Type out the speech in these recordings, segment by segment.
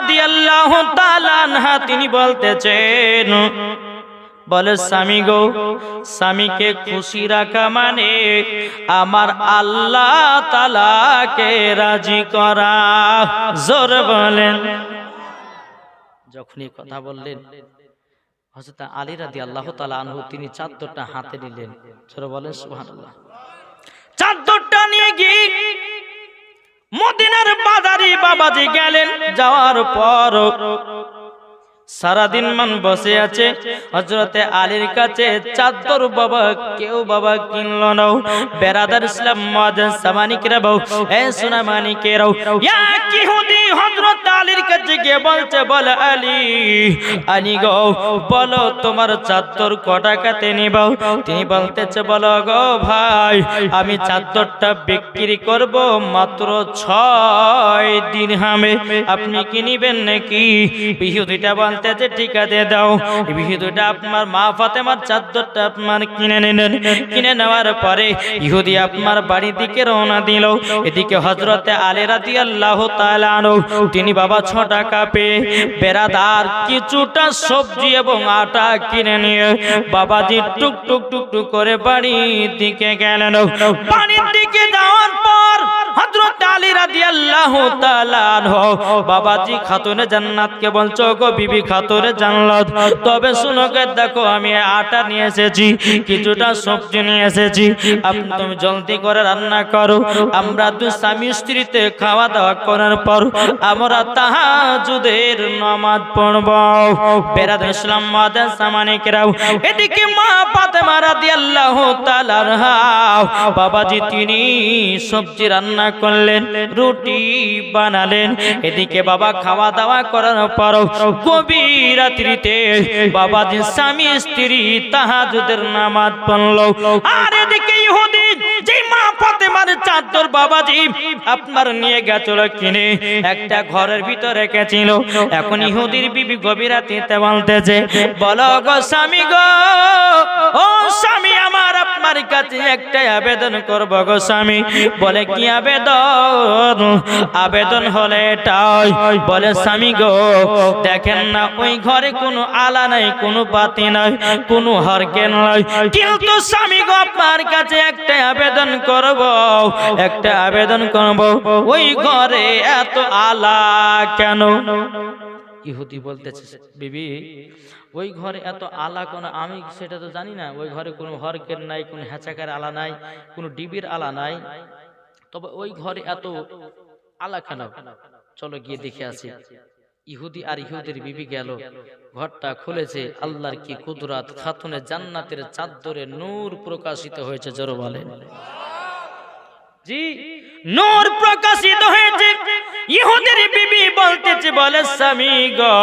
রাদিয়াল্লাহু তাআলা আনহা তিনি বলতেছেন, বলে স্বামী গো, স্বামীকে খুশি রাখা মানে আমার আল্লাহ তাআলাকে রাজি করা। জোরে বলেন। যখনই কথা বললেন হযরত আলী রাদিয়াল্লাহু তাআলা আনহু তিনি চাদরটা হাতে নিলেন। জোরে বলেন সুবহানাল্লাহ। চাদরটা নিয়ে গিয়ে মদিনার বাজারে বাবাজি গেলেন। যাওয়ার পর সারাদিন মান বসে আছে হযরতে আলীর কাছে চাদর বাবা কেউ বাবা কিনল না। বেরাদার ইসলাম মুআজ্জাজ সামানিকরা বউ এ সোনা মানিকেরাও এক ইহুদি হযরত আলীর কাছে গিয়ে বলছে, বলে আলী, আলী গো বলো তোমার চাদর ক টাকাতে নিব? তিনি বলতেছে, বলো গো ভাই আমি চাদরটা বিক্রি করব মাত্র 6 দিরহামে, আপনি কি নিবেন নাকি? ইহুদিটা বলতেছে ঠিক আছে দাও। ইহুদিটা আপনার মা ফাতেমার চাদরটা আপনার কিনে নিলেন। কিনে নেওয়ার পরে ইহুদি আপনার বাড়ির দিকে রওনা দিল। এদিকে হযরতে আলী রাদিয়াল্লাহু তাআলা আনহু তিনি বাবা 6 টাকা পেয়ে বেরাদার কিছুটা সবজি এবং আটা কিনে নিয়ে বাবাজি টুক টুক টুক টুক করে বাড়ির দিকে গেলেন। বাড়ির দিকে যাওয়ার পর হযরত আলী রাদিয়াল্লাহু তাআলা আনহু বাবাজি খাতুনে জান্নাতকে বলছো, গো বিবি খাতুনে জান্নাত, তবে শুনো গে দেখো আমি আটা নিয়ে এসেছি, কিছুটা সবজি নিয়ে এসেছি, আপনি তুমি জলদি করে রান্না করো, আমরা দুই স্বামী স্ত্রীতে খাওয়া দাওয়া করার পর আমরা তাহাজ্জুদের নামাজ পড়ব। বেরাদার ইসলাম মুআজ্জাজ সামানিকরাও এদিকে মা ফাতেমা রাদিয়াল্লাহু তাআলা আনহা বাবাজি তিনি সবজি রান্না করলেন, রুটি বানালেন। এদিকে বাবা খাওয়া দাওয়া করার পর গভীর রাত্রিতে বাবাজি স্বামী স্ত্রী তাহাজ্জুদের নামাজ পড়ল। আর এদিকে ইহুদি যে মা ফাতেমার চাদর বাবাজি আপনার নিয়ে গেছিল কিনে একটা ঘরের ভিতরে রেখেছিল। এখন ইহুদির বিবি গভীর রাত্রিতে বলতেছে, বলো গো স্বামী গো, ও স্বামী আমার আপনার কাছে একটা আবেদন করব গো স্বামী। বলে কি আবেদন? আবেদন হলে এটাই, বলে স্বামী গো দেখেন না ওই ঘরে কোনো আলা নাই, কোনো বাতি নাই, কোনো হরকেন নাই, কিন্তু স্বামী গো আপনার কাছে একটা আবেদন করব, একটা আবেদন করব, ওই ঘরে এত আলা কেন? ইহুদি বলতেছে, বিবি ওই ঘরে এত আলা কোন, আমি সেটা তো জানি না, ওই ঘরে কোনো হরকেন নাই, কোনো হেঁচাকার আলা নাই, কোনো ডিবির আলা নাই, তবে ওই ঘরে এত আলা কেন? চলো গিয়ে দেখে আসি। ইহুদি আর ইহুদির বিবি গেল, ঘরটা খুলেছে, আল্লাহর কি কুদরত, খাতুনে জান্নাতের চাদরে নূর প্রকাশিত হয়েছে। জোরে বলেন জি, নূর প্রকাশিত হয়েছে। ইহুদির বিবি বলতেছে, বলে স্বামী গো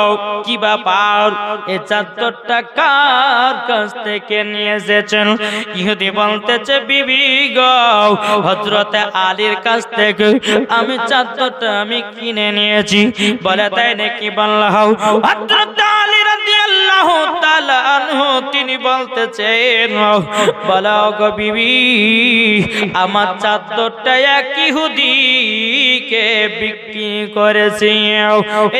কি ব্যাপার, এই চাদরটা কার কাছ থেকে নিয়ে এসেছেন? ইহুদি বলতেছে, বিবি গো হযরতে আলীর কাছ থেকে আমি চাদরটা আমি কিনে নিয়েছি। বলে তাই নাকি? বললাম। হযরতে আলী রাদিয়াল্লাহু তাআলা আনহু তিনি বলতেছেন, বলো গো বিবি আমার চাদরটা এক ইহুদিকে বিক্রি করেছি।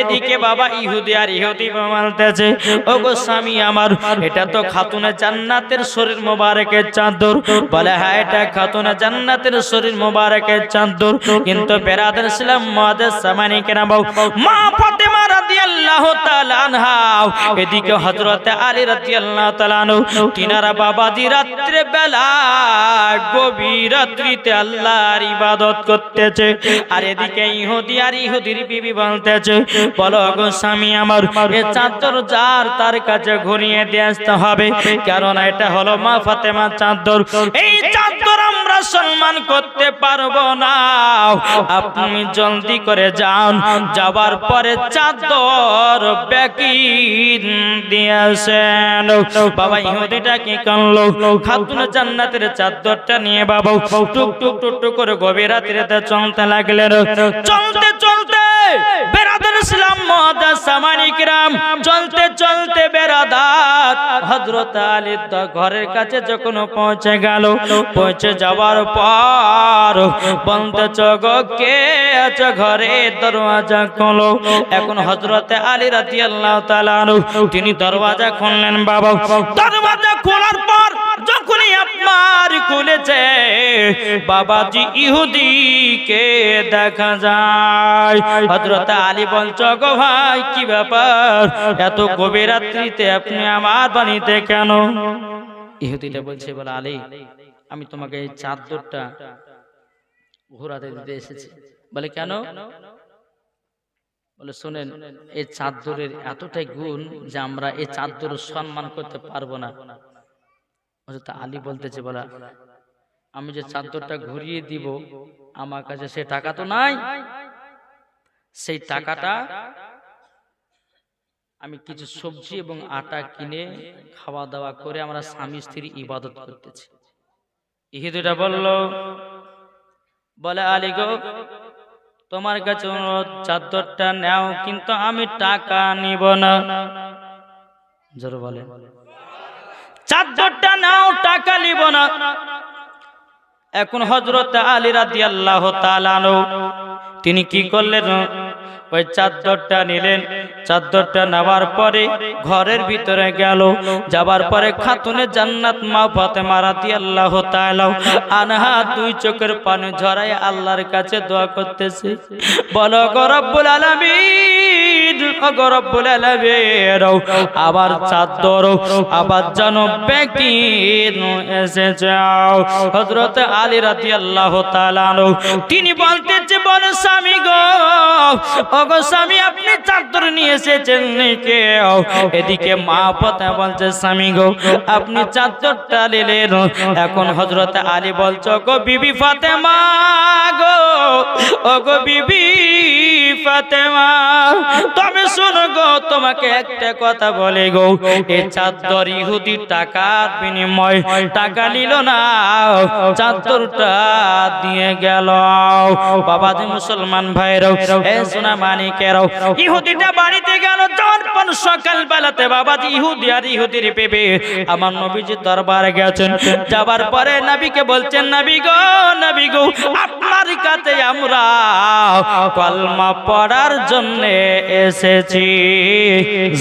এদিকে বাবা ইহুদি আর ইহুদি বলতেছে, ও গো স্বামী আমার এটা তো খাতুনে জান্নাতের শরীর মোবারকের চাদর। বলে হ্যাঁ এটা খাতুনে জান্নাতের শরীর মোবারকের চাদর, কিন্তু বেরাদার ইসলাম মুআজ্জাজ সামানিকরা মা ফাতেমা রাদিয়াল্লাহু তাআলা আনহা এদিকে হযরতে আলী রাদিয়াল্লাহু তাআলা আনহু তিনারা বাবাজি রাত্রে বেলা গভীর রাত্রিতে আল্লাহর ইবাদত করতেছে। আর এদিকে ইহুদি আর ইহুদির বিবি বলতেছে, বলো গো স্বামী আমার এই চাদর যার তার কাছে ঘুরিয়ে দিয়ে আসতে হবে, কারণ এটা হলো মা ফাতেমার চাদর, এই চাদর আমরা সম্মান করতে পারবো না, আপনি জলদি করে যান, যাবার পরে চাদর বেকি দিয়ে আসেন। বাবা ইহুদিটা কি করলো, খাতুনে জান্নাতের চাদরটা নিয়ে বাবা টুক টুক টুক টুক করে গভীর রাত্রিতে চলতে লাগলেন। চলতে চলতে বেরাদার ইসলাম মুআজ্জাজ সামানিকরাম, চলতে চলতে বেরাদাত হযরত আলীর ঘরের কাছে যখন পৌঁছে গেল, পৌঁছে যাওয়ার পর বলতেছ গো কে আছে ঘরে, দরওয়াজা খোলো। এখন হযরত আলী রাদিয়াল্লাহু তাআলা আনহু তিনি দরওয়াজা খুললেন। বাবা দরওয়াজা খোলার পর যখনই আপনার খুলেছে বাবাজি ইহুদিকে দেখা যায়। হযরত আলী বলছো গো ভাই কি ব্যাপার, এত গভীর রাত্রিতে আপনি আমার বাড়িতে কেন? ইহুদিটা বলছে বলে আলী আমি তোমাকে এই চাদরটা ঘোরাতে দিতে এসেছি। বলে কেন? বলে শুনেন এই চাদরের এতটাই গুণ যে আমরা এই চাদরের সম্মান করতে পারবো না। হযরত আলী বলতেছে বলে আমি যে চাদরটা ঘুরিয়ে দিব আমার কাছে সে টাকা তো নাই, সেই টাকাটা আমি কিছু সবজি এবং আটা কিনে খাওয়া দাওয়া করে আমরা স্বামী স্ত্রী ইবাদত করতেছি। ইহুদিটা বলল বলে আলী গো তোমার কাছে চাদরটা নাও, কিন্তু আমি টাকা নিব না। জোরে বলে চাদরটা নাও, টাকা নিব না। এখন হযরত আলী রাদিয়াল্লাহু তাআলা আনহু তিনি কি করলেন, ওই চাদরটা নিলেন। চাদরটা নেওয়ার পরে ঘরের ভিতরে গেল। যাবার পরে খাতুনে জান্নাত মা ফাতেমা রাদিয়াল্লাহু তাআলা আনহা দুই চোখের পানি ঝরায় আল্লাহর কাছে দোয়া করতেছে, বলো গো রব্বুল আলামিন, ও গো রব্বুল আলামিন আবার চাদর আবার যেন বেকিন এসে যাও। হযরত আলী রাদিয়াল্লাহু তাআলা আনহু তিনি বলতেছে বলো স্বামী গো, ও গো স্বামী আপনি চাদর নিয়ে এসেছেন নাকি? এদিকে মা ফাতেমা বলছে স্বামী গো আপনি চাদরটা নিলেন। এখন হযরত আলী বলছো গো বিবি ফাতেমা গো, ও গো বিবি ফাতেমা তুমি শোনো গো, তোমাকে একটা কথা বলে গো, এই চাদর ইহুদি টাকার বিনিময় টাকা নিল না, চাদরটা দিয়ে গেল। বাবাজি মুসলমান ভাইরাও এ সোনা মানিকেরাও, ইহুদিটা বাড়িতে গেল। যখন সকাল বেলাতে বাবাজি ইহুদি আর ইহুদির পেবে আমার নবীজি দরবারে গেছেন। যাবার পরে নবীকে বলছেন নবী গো আপনার কাছে আমরা কলমা পড়ার জন্য এসেছি।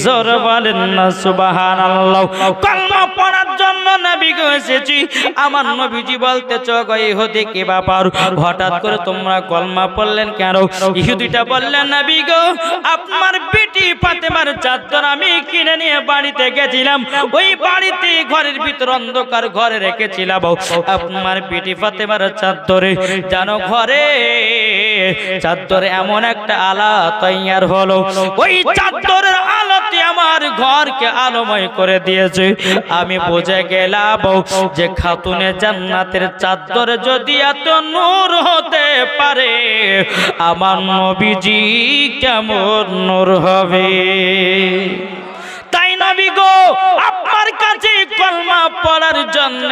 জোর বলেন না সুবহানাল্লাহ। কলমা পড়ার জন্য নবী গো এসেছি। আমার নবীজি বলতেছ গো ইহুদি কি ব্যাপার, হঠাৎ করে তোমরা কলমা পড়লেন কেন? ইহুদিটা বললেন নবী গো আপনার বেটি ফাতেমার চাদর আমি কিনে নিয়ে বাড়িতে গেছিলাম, ওই বাড়িতে ঘরের ভিতর অন্ধকার ঘরে রেখেছিলাম। আপনার বেটি ফাতেমার চাদরে জানো ঘরে চাদরে এমন একটা আলা তৈয়ার হলো, ওই চাদরের আলোতে আমার ঘরকে আলোময় করে দিয়েছে। আমি বুঝে গেলাম যে খাতুনে জান্নাতের চাদর যদি এত নূর হতে পারে আমার নবীজি কেমন নূর হবে। তাই নবী গো আপনার কাছে কলমা পড়ার জন্য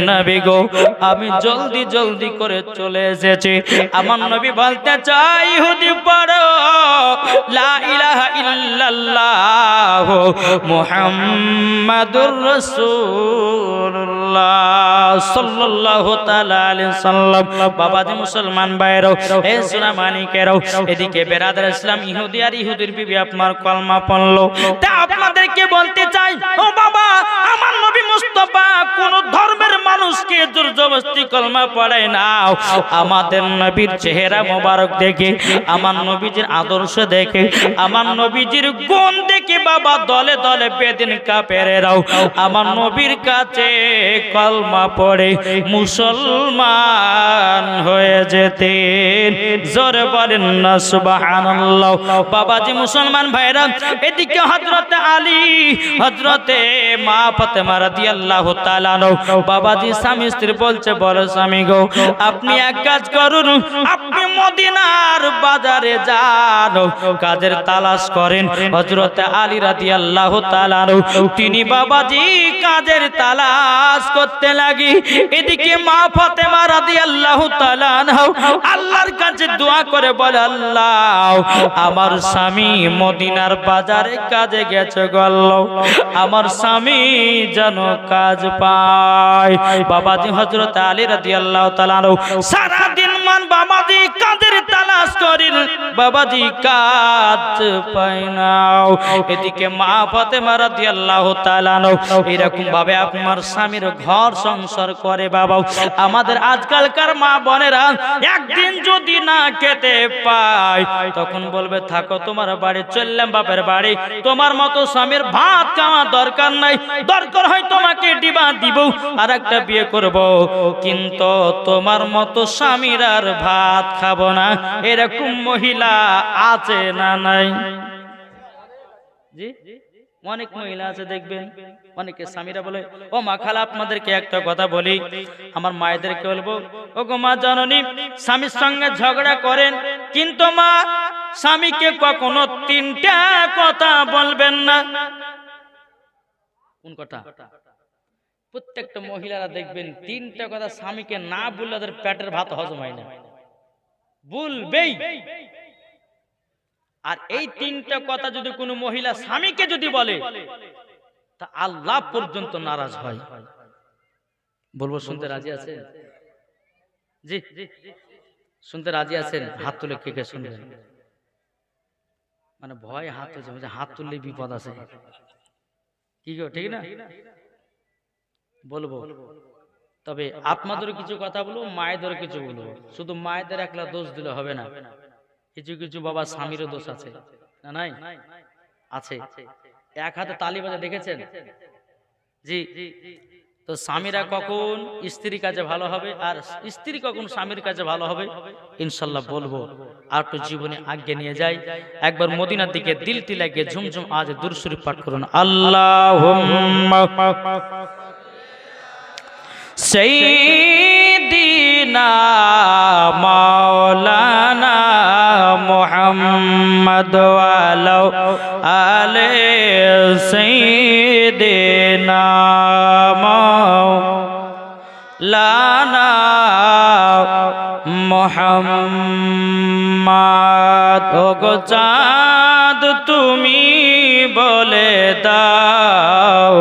নবী গো আমি জলদি জলদি করে চলে এসেছি। আমার নবী বলতে চাই ইহুদি পড়ো লা ইলাহা ইল্লাল্লাহ মুহাম্মাদুর রাসূলুল্লাহ সাল্লাল্লাহু তাআলা আলাইহি সাল্লাম। বাবাজি মুসলমান ভাইরাও এ সোনা মানিকেরাও, এদিকে বেরাদার ইসলাম ইহুদি আর ইহুদির বিবি আপনার কলমা পড়লো। তা আপনাদেরকে বলতে চাই ও বাবা আমার নবী মুস্তাফা কোন ধর্মের মানুষকে জবরদস্তি কলমা পড়ায় না। আমাদের নবীর চেহারা মোবারক দেখে, আমার নবীজির আদর্শ দেখে, আমার নবীজির গুণ দেখে বাবা দলে দলে বেদিন কাফেরেরাও আমার নবীর কাছে কলমা পড়ে মুসলমান হয়ে যেতেন। জোরে বলেন না সুবহানাল্লাহ। বাবাজি মুসলমান ভাইরা, এদিকে হযরত আলী, হযরতে মা ফাতেমা রাদিয়াল্লাহু তাআলা আনহু বাবাজি স্বামী স্ত্রী বলছে, বলো স্বামী গো, আপনি এক কাজ করুন, আপনি মদিনার বাজারে যান, কাজের তালাশ করেন। হযরত আলী রাদিয়াল্লাহু তাআলা তিনি বাবাজি কাজের তালাশ করতে লাগি। এদিকে মা ফাতেমা রাদিয়াল্লাহু তাআলা আল্লাহর কাছে দোয়া করে বলে, আল্লাহ আমার স্বামী মদিনার বাজারে কাজে গেছে গো আল্লাহ, আমার স্বামী যেন কাজ পায়। বাবাজি হযরত আলী রাদিয়াল্লাহু তাআলা সারা দিন মান বাবাজি কাজের তালাশ করেন, বাবাজি কাজ পায় না। এদিকে মা ফাতেমা রাদিয়াল্লাহু তাআলা এরকম ভাবে আপনার স্বামীর ঘর সংসার করে। বাবা আমাদের আজকালকার মা বোনেরা একদিন যদি না খেতে পায় তখন বলবে, থাকো তোমার বাড়ি, চললাম বাপের বাড়ি, তোমার মতো স্বামীর ভাত খাওয়া দরকার নাই, দরকার হয় তোমাকে ডিবা দিব আর একটা বিয়ে করব, কিন্তু তোমার মতো স্বামীর আর ভাত খাবো না। এরকম মহিলা আছে না নাই? জি অনেক মহিলা আছে, দেখবেন অনেকে স্বামীরা বলে, ও মা খালা আপনাদেরকে একটা কথা বলি, আমার মায়েদেরকে বলবো, ও গো মা জননী, স্বামীর সঙ্গে ঝগড়া করেন কিন্তু মা স্বামীকে কখনো তিনটা কথা বলবেন না। কোন কথা? প্রত্যেকটা মহিলারা দেখবেন তিনটা কথা স্বামীকে না বললে তাদের পেটের ভাত হজম হয় না, বলবেই। আর এই তিনটা কথা যদি কোনো মহিলা স্বামীকে যদি বলে তা আল্লাহ পর্যন্ত নারাজ হয়। বলবো শুনতে রাজি আছেন? জি শুনতে রাজি আছেন? হাত তুলে কে কে শুনবেন? মানে ভয় হাত তুলছে, হাত তুললে বিপদ আছে কি গো, ঠিক না? বলবো, তবে আপনাদেরও কিছু কথা বলবো, মায়েদেরও কিছু বলবো। শুধু মায়েদের একলা দোষ দিলে হবে না, কিছু কিছু বাবা স্বামীরও দোষ আছে না? নাই আছে। এক হাতে তালি বাজে দেখেছেন? জি। তো স্বামীরা কখন স্ত্রীর কাছে ভালো হবে আর স্ত্রী কখন স্বামীর কাছে ভালো হবে ইনশাআল্লাহ বলবো। আর তো জীবনে আগে নিয়ে যাই, একবার মদিনার দিকে দিলটি লাগিয়ে ঝুমঝুম আজ দুরূদ শরীফ পাঠ করুন। আল্লাহুম্মা সাইয়্যিদিনা মাওলানা মুহাম্মদ ওয়া আলা আলি সাইয়্যিদিনা মাওলানা মুহাম্মদ। ওগো চাঁদ তুমি বলে দাও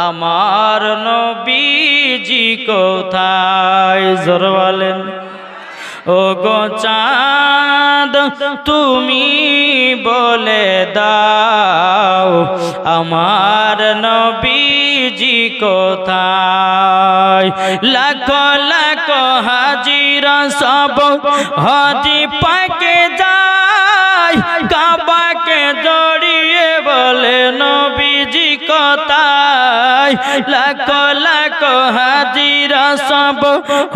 আমার নবীজি কোথায়? জোরে বলেন। ওগো চাঁদ তুমি বলে দাও আমার নবীজি কোথায়? লাখো লাখো হাজিরা সব হাজি পাকে যায়, কাবাকে জড়িয়ে বলে নবীজি কোথায়? লাখো লাখো হাজিরা সব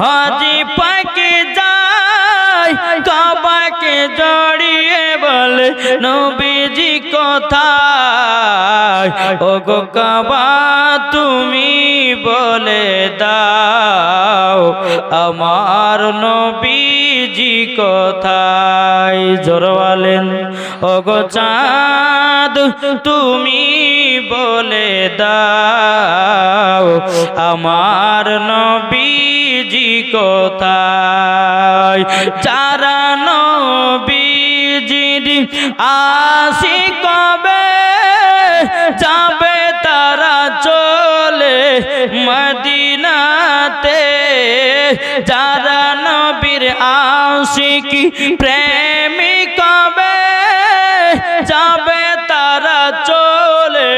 হাজি পাকে যায়, কাবাকে জড়িয়ে বলে নবীজি কোথায়? ওগো কাবা তুমি বলে দাও আমার নবীজি কোথায়? জোরে বলেন। ওগো চাঁদ তুমি বলে দাও আমার নবীজি কোথায়? যারা নবীজির আশিক হবে যাবে তারা চলে মদিনাতে, যারা নবীর আশিক প্রেমিক হবে যাবে তারা চলে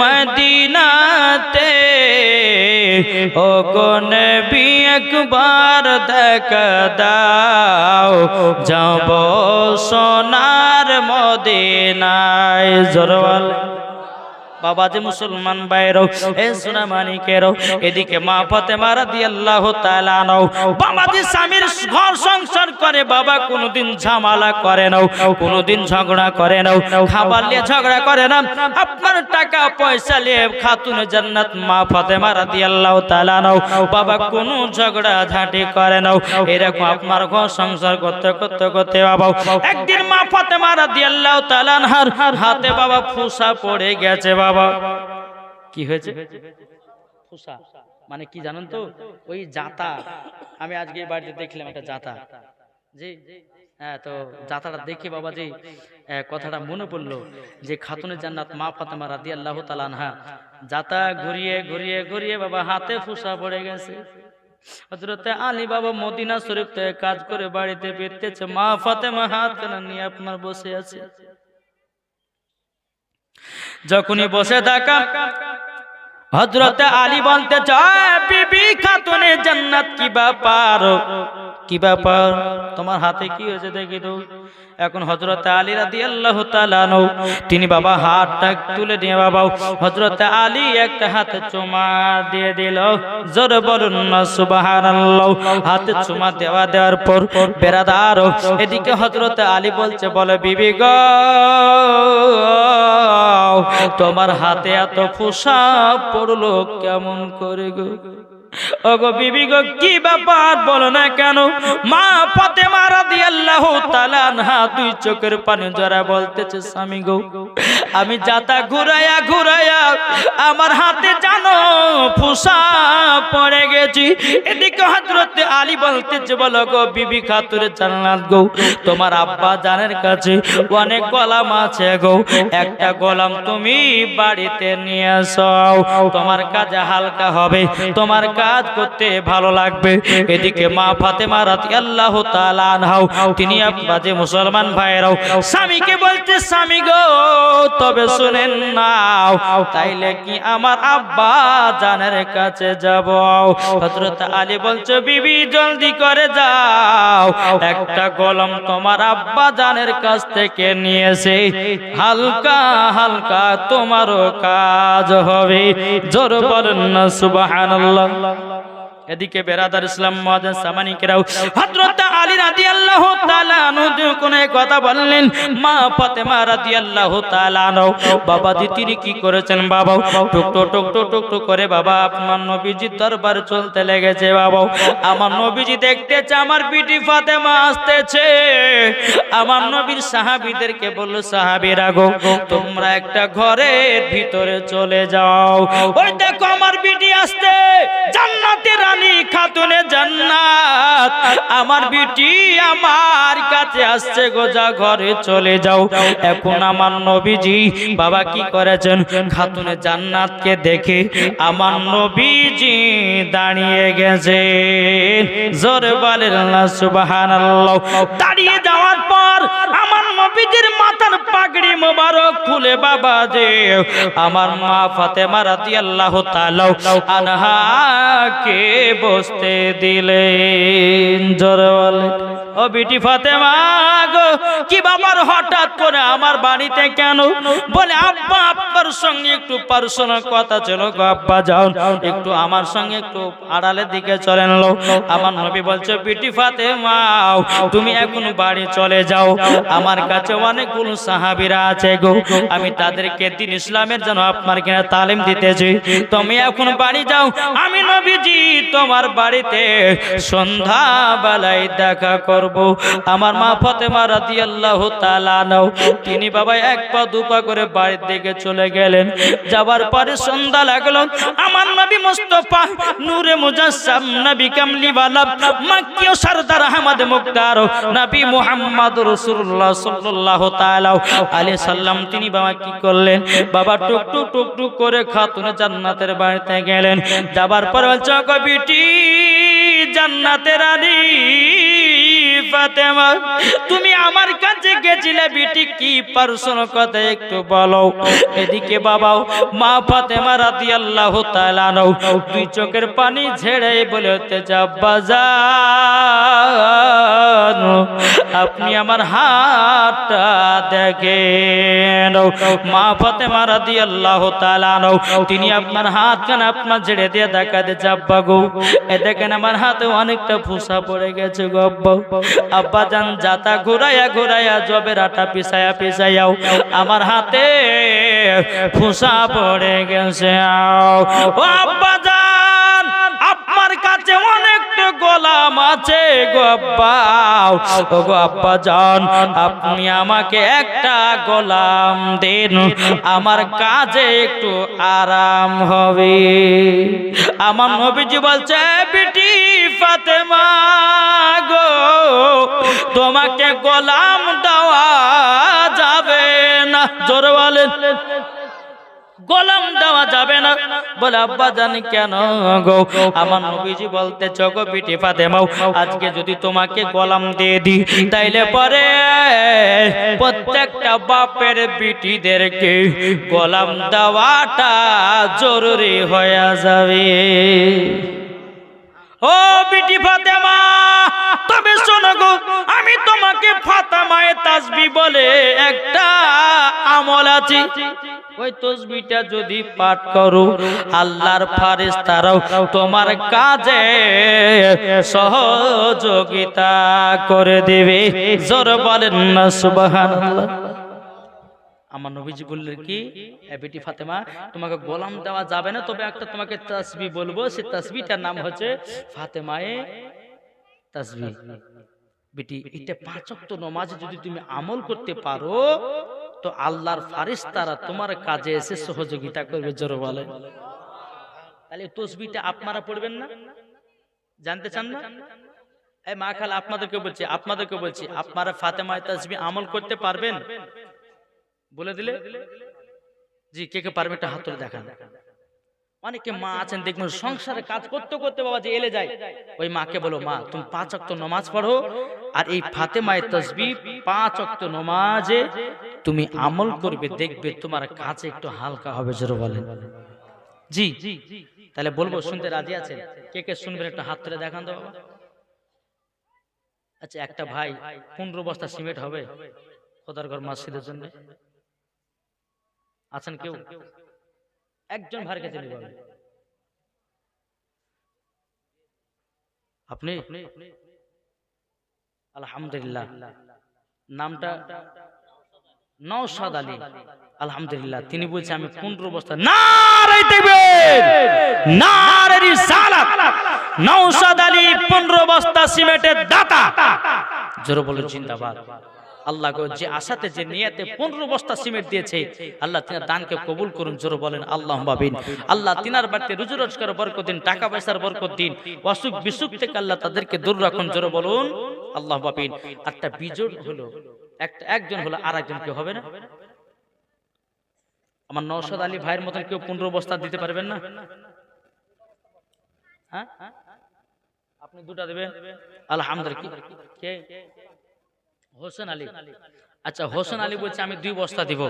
মদিনাতে। ও গো নবী একবার দেখা দাও যাব সোনার মদিনায়। জোরে বলেন। বাবা যে মুসলমান ভাইরাও, এ সোনা মানিকেরাও, এদিকে মা ফাতেমা রাদিয়াল্লাহু তাআলা আনহা বাবা যে স্বামীর ঘর সংসার করে, বাবা কোনোদিন ঝামেলা করে না, কোনোদিন ঝগড়া করে না, খাবার নিয়ে ঝগড়া করে না, আপনার টাকা পয়সা নিয়ে খাতুনে জান্নাত মা ফাতেমা রাদিয়াল্লাহু তাআলা আনহা বাবা কোনো ঝগড়া ঝাঁটি করে না। এরকম আপনার ঘর সংসার করতে করতে করতে বাবা একদিন মা ফাতেমা রাদিয়াল্লাহু তাআলা আনহার হাতে বাবা ফুসা পড়ে গেছে। বাবা কি হয়েছে? ফুসা মানে কি জানেন তো? ওই জাতা। আমি আজকে বাড়িতে দেখলাম একটা জাতা, জি হ্যাঁ, তো জাতাটা দেখে বাবা যে কথাটা মনে পড়লো যে খাতুনে জান্নাত মা ফাতেমা রাদিয়াল্লাহু তাআলা আনহা জাতা ঘুরিয়ে ঘুরিয়ে ঘুরিয়ে বাবা হাতে ফুসা পড়ে গেছে। হযরতে আলী বাবা মদিনা শরীফ থেকে কাজ করে বাড়িতে ফিরতেছে, মা ফাতেমা হাত কানা নিয়ে আপনার বসে আছে। যখনই বসে থাকা হযরতে আলী বলতে চায়, বিবি খাতুনে জান্নাত কি ব্যাপার, কি ব্যাপার, তোমার হাতে কি হয়েছে দেখি তো। এখন হযরতে আলী রাদিয়াল্লাহু তাআলা আনহু তিনি বাবা হাতটা তুলে নিয়ে বাবা হযরতে আলী একটা হাতে চুমা দিয়ে দিল। জোরে বলুন না সুবহানাল্লাহ। হাতে চুমা দেওয়ার পর বেরাদার এদিকে হযরতে আলী বলছে, বলে বিবি গো, তোমার হাতে এত ফুসা পড়লো কেমন করে গো? ওগো বিবি গো, কি ব্যাপার বলো না কেন? মা ফাতেমা রাদিয়াল্লাহু তাআলা আনহা দুই চোখের পানি জড়া বলতেছে, স্বামী গো, আমি জাতা ঘুরাইয়া ঘুরাইয়া আমার হাতে জানো ফুসা পড়ে গেছি। এদিকে হযরতে আলী বলতেছে, বলো গো বিবি খাতুনে জান্নাত গো, তোমার আব্বা জানের কাছে অনেক গোলাম আছে গো, একটা গোলাম তুমি বাড়িতে নিয়ে আসো, তোমার কাজে হালকা হবে, তোমার কাজ করতে ভালো লাগবে। এদিকে মা ফাতেমা রাদিয়াল্লাহু তাআলা আনহা তিনি বাজে মুসলমান ভাইরাও স্বামীকে বলতে, স্বামী গো তবে শুনেন নাও, তাইলে কি আমার আব্বা জানের কাছে যাব? হযরত আলী বলছে, বিবি জলদি করে যাও, একটা গোলাম তোমার আব্বা জানের কাছ থেকে নিয়েছে, হালকা হালকা তোমারও কাজ হবে। জোর বলেন না সুবহানাল্লাহ। এদিকে বেরাদার ইসলাম মুআজ্জিন সামানিকেরাও হযরত আলী রাদিয়াল্লাহু তাআলা আনহু কোন কথা বললেন, মা ফাতেমা রাদিয়াল্লাহু তাআলা আনহা বাবাজি তিনি কি করেছেন? বাবা টুক টুক টুক টুক টুক টুক করে বাবা আপনার নবীজির দরবার চলতে লেগেছে। বাবা আমার নবীজি দেখতেছে আমার বিটি ফাতেমা আসতেছে। আমার নবীর সাহাবীদেরকে বলল, সাহাবীরা গো, তোমরা একটা ঘরের ভিতরে চলে যাও, ওই দেখো আমার বিটি আসছে, জান্নাতের রানী খাতুনে জান্নাত, আমার বিটি আমার কাছে আসছে গো, যা ঘরে চলে যাও। এখন আমার নবীজি বাবা কি করেছেন? খাতুনে জান্নাতকে দেখে আমার নবীজি দাঁড়িয়ে গেছে। জোরে বলেন না সুবহানাল্লাহ। দাঁড়িয়ে যাওয়ার পর আমার নবীজির মাথার পাগড়ি মোবারক খুলে বাবা যে আমার মা ফাতেমা রাদিয়াল্লাহু তাআলা আনহাকে বসতে দিলেন। জোরে বলেন, ও বিটি ফাতেমা গো, কি ব্যাপার হঠাৎ করে আমার বাড়িতে কেন? বলে আব্বা আপনার সঙ্গে একটু পার্সোনাল কথা ছিল গো, আব্বা যাও একটু আমার সঙ্গে একটু আড়ালের দিকে চলেন লো। আমার নবী বলছে, বিটি ফাতেমা তুমি এখন বাড়ি চলে যাও, আমার কাছে অনেকগুলো সাহাবীরা আছে গো, আমি তাদেরকে দিন ইসলামের জন্য আপনার কিনা তালিম দিতেছি, তুমি এখন বাড়ি যাও, আমি নবীজি তোমার বাড়িতে সন্ধ্যা বেলায় দেখা করব। আমার মা ফাতেমা রাদিয়াল্লাহু তাআলা আনহা তিনি বাবা এক পা দুপা করে বাড়ির দিকে চলে গেলেন। যাবার পরে সন্ধ্যা লাগলো, আমার নবী মুস্তাফা নূরে মুজাসসাম নবী কামলিওয়ালা মক্কি সরদার আহমদ মুক্তার নবী মুহাম্মদ রাসূলুল্লাহ সাল্লাল্লাহু তাআলা আলাইহি সাল্লাম তিনি বাবা কি করলেন? বাবা টুক টুক টুক টুক করে খাতুনে জান্নাতের বাড়িতে গেলেন। যাবার পর বলছে, গো বিটি জান্নাতের রানী ফাতেমা, তুমি আমার কাছে গেছিলে বিটি, কি পারসোন কথা একটু বলো। এদিকে বাবাও মা ফাতেমা রাদিয়াল্লাহু তাআলা আনহু দুই চোখের পানি ঝেড়ে বলে উঠতেছে, আব্বা জান আপনি আমার হাতটা দেখেন। মা ফাতেমা রাদিয়াল্লাহু তাআলা আনহু তিনি আপনার হাত কান আপনার ঝেড়ে দিয়ে দেখা দিয়েছে, আব্বা গো এ দেখেন আমার হাতে অনেকটা ফুসা পড়ে গেছে গো আব্বা। আব্বা জান জাতা ঘুরাইয়া ঘুরাইয়া জবের আটা পিছাইয়া পিছাইয়াও আমার হাতে ফুসা পড়ে গেছে। ও আব্বা জান আপনার কাছে অনেকটা গোলাম আছে গো আব্বা। ও গো আব্বা জান আপনি আমাকে একটা গোলাম দিন, আমার কাজে একটু আরাম হবে। আমার নবীজি বলছে, বিটি ফাতেমা গো তোমাকে গোলাম দেওয়া যাবে না। জোরে বলেন, গোলাম দেওয়া যাবে না। বলে আব্বা জানি কেন গো? আমার নবীজি বলতে চগো বিটি ফাতেমা আজকে যদি তোমাকে গোলাম দিয়ে দিই তাইলে পরে প্রত্যেকটা বাপের বিটিদেরকে গোলাম দেওয়াটা জরুরি হয়ে যাবে। ও বিটি ফাতেমা তবে শোনো গো, আমি তোমাকে ফাতেমায়ে তাসবিহ বলে একটা আমল আছে, ওই তাসবিহটা যদি পাঠ করো আল্লাহর ফেরেশতারাও তোমার কাজে সহযোগিতা করে দেবে। জোরে বলেন না সুবহানাল্লাহ। আমার নবীজি বললেন কি, বিটি ফাতেমা তোমাকে গোলাম দেওয়া যাবে না, তবে একটা তোমাকে তাসবিহ বলবো, সেই তাসবিহটার নাম হচ্ছে ফাতেমায়ে তাসবিহ। বেটি এটা 5 ওয়াক্ত নামাজে যদি তুমি আমল করতে পারো তো আল্লাহর ফেরেশতারা তোমার কাজে এসে সহযোগিতা করবে। জোরে বলে। তাহলে তাসবিহটা আপনারা পড়বেন না? জানতে চান না? এই মা খালা আপনাদেরকে বলছি আপনারা ফাতেমায়ে তাসবিহ আমল করতে পারবেন? বলে দিলে জি, কে কে পারবে একটা হাত তুলে দেখান। অনেকে মা আছেন দেখবেন সংসারে কাজ করতে করতে বাবা যে এলে যায়, ওই মাকে বলো মা তুমি 5 ওয়াক্ত নামাজ পড়ো আর এই ফাতেমায়ে তাসবিহ 5 ওয়াক্ত নামাজে তুমি আমল করবে, দেখবে তোমার কাজ একটু হালকা হবে। জোরে বলেন জি। তাহলে বলবো, শুনতে রাজি আছেন? কে কে শুনবেন একটা হাত তুলে দেখান তো বাবা। আচ্ছা একটা ভাই 15 বস্তা সিমেন্ট হবে খোদার ঘর মসজিদের জন্য আছেন কেউ? একজন ভাইয়ের কাছে নিয়ে যাবেন আপনি। আলহামদুলিল্লাহ, নামটা নওশাদ আলী। আলহামদুলিল্লাহ, তিনি বলছে আমি 15 বস্তা। নারে তাকবীর, নারে রিসালাত। নওশাদ আলী 15 বস্তা সিমেন্টের দাতা। জোরে বলে জিন্দাবাদ। আল্লাহ গো যে আশাতে যে নিয়তে 15 বস্তা সিমেন্ট দিয়েছে, আল্লাহ তিনার দানকে কবুল করুন। জোরে বলেন আল্লাহুম্মা আমিন। আল্লাহ তিনার বাড়িতে রুজি রোজগার বরকত দিন, টাকা পয়সার বরকত দিন, অসুখ বিসুখ থেকে আল্লাহ তাদেরকে দূর রাখুন। জোরে বলুন আল্লাহুম্মা আমিন। একটা বিজোড় হলো, একজন হলো, আর একজন কেউ হবে না। আমার নওশাদ আলী ভাইয়ের মতন কেউ 15 বস্তা দিতে পারবেন না? হ্যাঁ আপনি দুটা দেবেন। আলহামদুলিল্লাহ। কে? হোসেন আলী। আচ্ছা হোসেন আলী বলছে আমি 2 বস্তা দিব।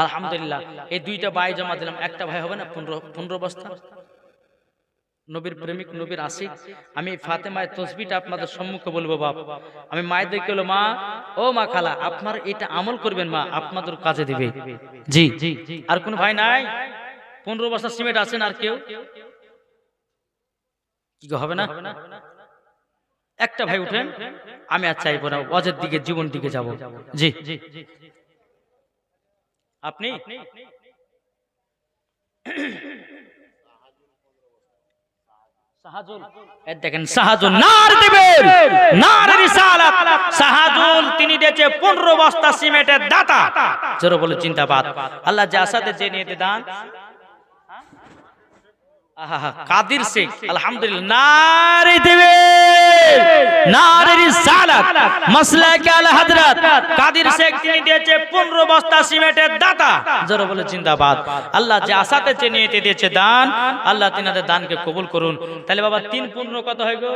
আলহামদুলিল্লাহ, এই 2টা ভাই জমা দিলাম, একটা ভাই হবে না 15 বস্তা? নবীর প্রেমিক, নবীর আশিক। আমি ফাতেমায়ে তাসবিহটা আপনাদের সম্মুখে বলবো বাপ। আমি মায়েদেরকে বলবো মা, ও মা খালা আপনার এটা আমল করবেন, মা আপনাদের কাজে দিবে। জি। আর কোন ভাই নাই? 15 বস্তা সিমেন্ট আছেন আর কেউ? কি হবে না? একটা ভাই উঠেন, আমি আর চাইবো না, ওয়াজের দিকে জীবন দিকে যাব। জি আপনি শাহজুল, দেখেন শাহজুল নার দিবেন, নার রিসালাত। শাহজুল তিনি দিয়েছে 15 বস্তা সিমেন্টের দাতা। জোরে বলে জিন্দাবাদ। আল্লাহ যে আসাতে যে নিয়ে দান। কাদির শেখ, আলহামদুলিল্লাহ, নারে দিবেন, নারে রিসালাত, মাসলাকে আলা হযরত কাদির শেখ তিনি দিয়েছে 15 বস্তা সিমেন্টের দাতা। জোরে বলে জিন্দাবাদ। আল্লাহ যে আশাতে যে নিয়তে দিয়েছে দান, আল্লাহ তিনাদের দানকে কবুল করুন। তাহলে বাবা 3 15 কত হয় গো?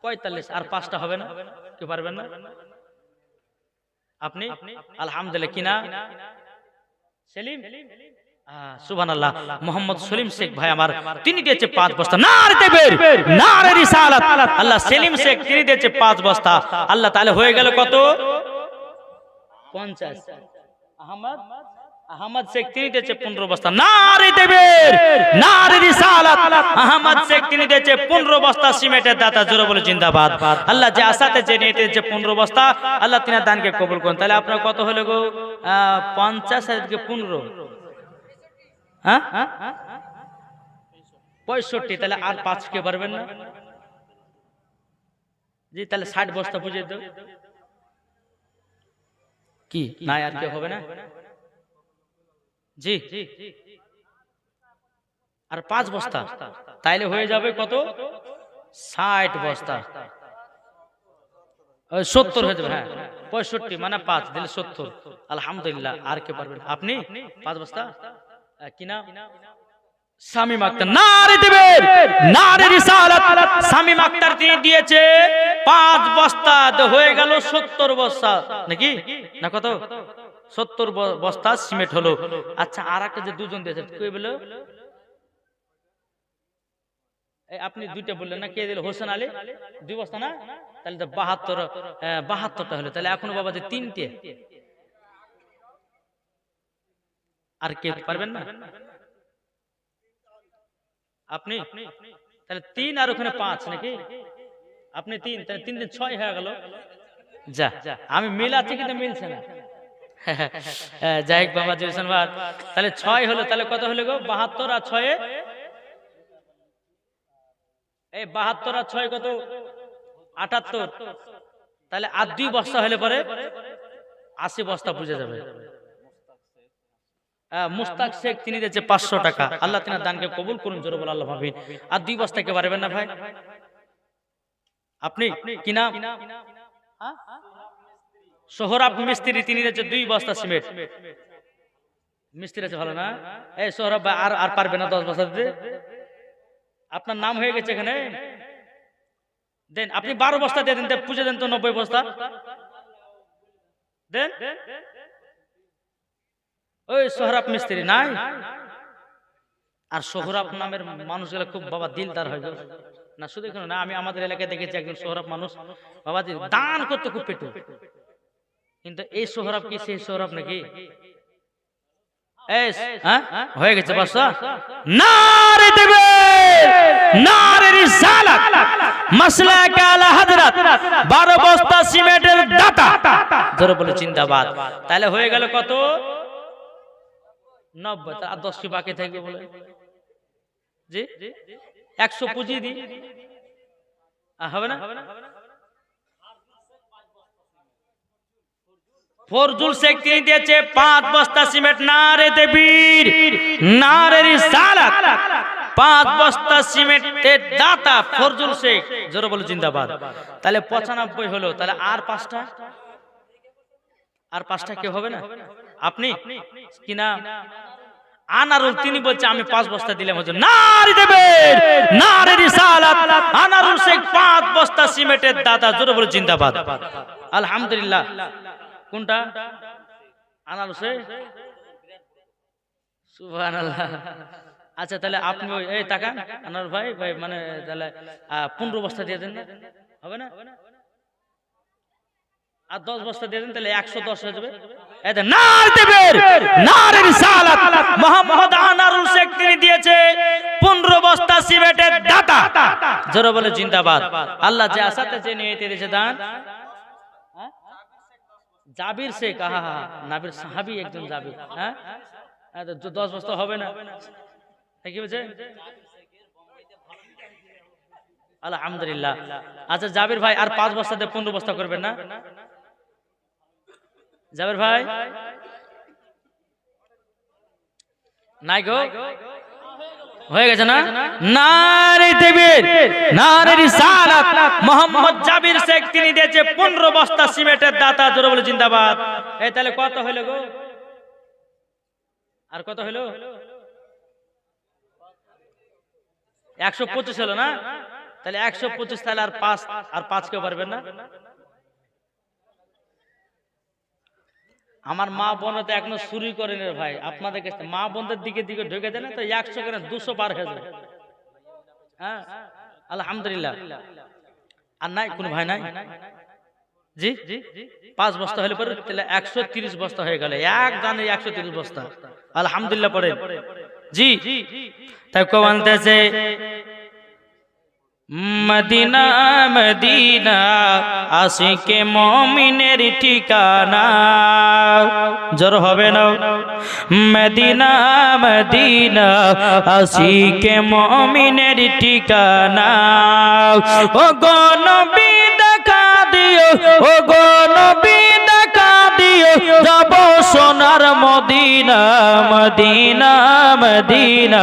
45 আর 5টা হবে না? কি পারবেন না আপনি? আলহামদুলিল্লাহ। কিনা সেলিম, সুবহানাল্লাহ। মোহাম্মদ সলিম শেখ ভাই আমার, তিনি দিয়েছে 5 বস্তা। নারে তাকবীর, নারে রিসালাত। আল্লাহ সেলিম শেখ তিনি দিয়েছে 5 বস্তা। আল্লাহ তাআলা হয়ে গেল কত? 50। আহমদ শেখ তিনি দিয়েছে 15 বস্তা। নারে তাকবীর, নারে রিসালাত। আহমদ শেখ তিনি দিয়েছে 15 বস্তা সিমেন্টের দাতা। জোরে বলে জিন্দাবাদ। আল্লাহ যে আসাতে যে নিয়ে দিয়েছে 15 বস্তা, আল্লাহ তিনার দানকে কবুল করুন। তাহলে আপনার কত হলো গো? 50 আর 15, হ্যাঁ 65। তাহলে আর 5 কে পারবেন না জি? তাহলে 60 বস্তা বুঝে দাও। কি না আর কি হবে না জি? আর 5 বস্তা, তাইলে হয়ে যাবে কত? 60 বস্তা। 70 হয়ে যাবে। হ্যাঁ 65 মানে 5 দিলে 70। আলহামদুলিল্লাহ। আর কে পারবেন? আপনি 5 বস্তা। কিনা শামীম আক্তার। নারে তাকবীর, নারে রিসালাত। শামীম আক্তার তিনি দিয়েছে 5 বস্তা। হয়ে গেল 70 বস্তা নাকি না? কত? 70 বস্তা সিমেন্ট হলো। আচ্ছা আর একটা যে দুজন দিয়েছে কে বলো? আপনি দুইটা বললেন না? কে দিল? হোসেন আলী 2 বস্তা না? তাহলে তো 72টা হলো। তাহলে এখনো বাবা যে 3টে। আর কে পারবেন না আপনি? তাহলে 3 আর ওখানে 5 নাকি? আপনি 3, তাহলে 3 দিন 6 হয়ে গেল। যা আমি মিলাচ্ছি কিন্তু মিলছে না। যাই হোক বাবা হোসেন ভাই, তাহলে 6 হলো। তাহলে কত হলো গো? 72 আর 6 এই 72 আর 6 কত? 78। তাহলে আর 2 বস্তা হলে পরে 80 বস্তা বুঝে যাবে। মুস্তাক শেখ তিনি দিয়েছে 500 টাকা। আল্লাহ তিনার দানকে কবুল করুন। জোরে বল আল্লাহ ভাবিন। আর 2 বস্তা কে পারবেন না ভাই? আপনি কি নাম? সোহরাব মিস্ত্রি তিনি দিয়েছে 2 বস্তা সিমেন্ট। মিস্ত্রি আছে ভালো না? এই সোহরাব ভাই আর পারবে না 10 বস্তা দিতে? আপনার নাম হয়ে গেছে এখানে। দেন আপনি 12 বস্তা দিয়ে দিন, পুজো দেন তো 90 বস্তা দেন। ওই সোহরাব মিস্ত্রি নাই। আর সোহরাব নামের মানুষগুলো খুব বাবা দিলদার হয় না? শুধু এখানে না, আমি আমাদের এলাকায় দেখেছি একজন সোহরাব মানুষ বাবা দান করতে খুব পেটু। কিন্তু এই সোহরাব কি সেই সোহরাব নাকি? হয়ে গেছে বস্তা। নারে তাকবীর, নারে রিসালাত। মাসলাক আলা হযরত 12 বস্তা সিমেন্টের দাতা। জোরে বলে জিন্দাবাদ। তাহলে হয়ে গেল কত? 90। আর 10 কি বাকি থাকবে বলে জি? 100 পুঁজি দি হবে না? ফরজুল শেখ তিনি দিয়েছে 5 বস্তা সিমেন্ট। নারে তাকবীর, নারে রিসালাত। 5 বস্তা সিমেন্টের দাতা ফরজুল শেখ। জোরে বলে জিন্দাবাদ। তাহলে 95 হলো। তাহলে আর 5টা, আর 5টা কে হবে না? আপনি কি নাম? আনারুল তিনি বলছে আমি 5 বস্তা দিলাম হুজুর। নারে তাকবীর, নারে রিসালাত। আনারুল শেখ 5 বস্তা সিমেন্টের দাতা। জোরে বলে জিন্দাবাদ। আলহামদুলিল্লাহ। কোনটা? আনারুল শেখ। সুবহানাল্লাহ। আচ্ছা তাহলে আপনি এই টাকা আনারুল ভাই মানে তাহলে 15 বস্তা দিয়ে দেন না? হবে না? আর 10 বস্তা দিয়ে দেন, তাহলে 110 হয়ে যাবে। নারে তাকবীর, নারে রিসালাত। মোহাম্মদ আনারুল শেখ তিনি দিয়েছে 15 বস্তা সিমেন্টের দাতা। জোরে বলে জিন্দাবাদ। আল্লাহ যে আসাতে যে নিয়ে দিয়েছে দান। জাবির শেখ, নাবির সাহাবী একজন জাবির। 10 বস্তা হবে না? কি বলছে? আলহামদুলিল্লাহ। আচ্ছা জাবির ভাই আর 5 বস্তা দিয়ে 15 বস্তা করবেন না? জাবির ভাই নাই গো? হয়ে গেছে না? নারে তাকবীর, নারে রিসালাত। মোহাম্মদ জাবির শেখ তিনি দিয়েছে 15 বস্তা সিমেন্টের দাতা। জোরে বলে জিন্দাবাদ। এই তাহলে কত হলো গো? আর কত হলো? 125 হলো না? তাহলে 125, তাহলে আর 5 কেউ পারবেন না? আমার মা বোন তো এখনো চুরি করেন ভাই, আপনাদের কাছে মা বোনদের দিকে দিকে ঢুকে দেন তো 100 করে 200 পার হয়ে যাবে। হ্যাঁ আলহামদুলিল্লাহ। আর নাই কোন ভাই নাই? জি 5 বস্তা হলে পরে তাহলে 130 বস্তা হয়ে গেল, এক দানে 130 বস্তা। আলহামদুলিল্লাহ পড়ে জি। তাই কেউ আনতেছে মদিনা মদিনা আশিকে মুমিনের ঠিকানা, জোর হবে না? মদিনা মদিনা আশিকে মুমিনের ঠিকানা, ও গো নবী দেখা দিও, ও গো নবী দেখা দিও, যাব সোনার মদিনা মদিনা মদিনা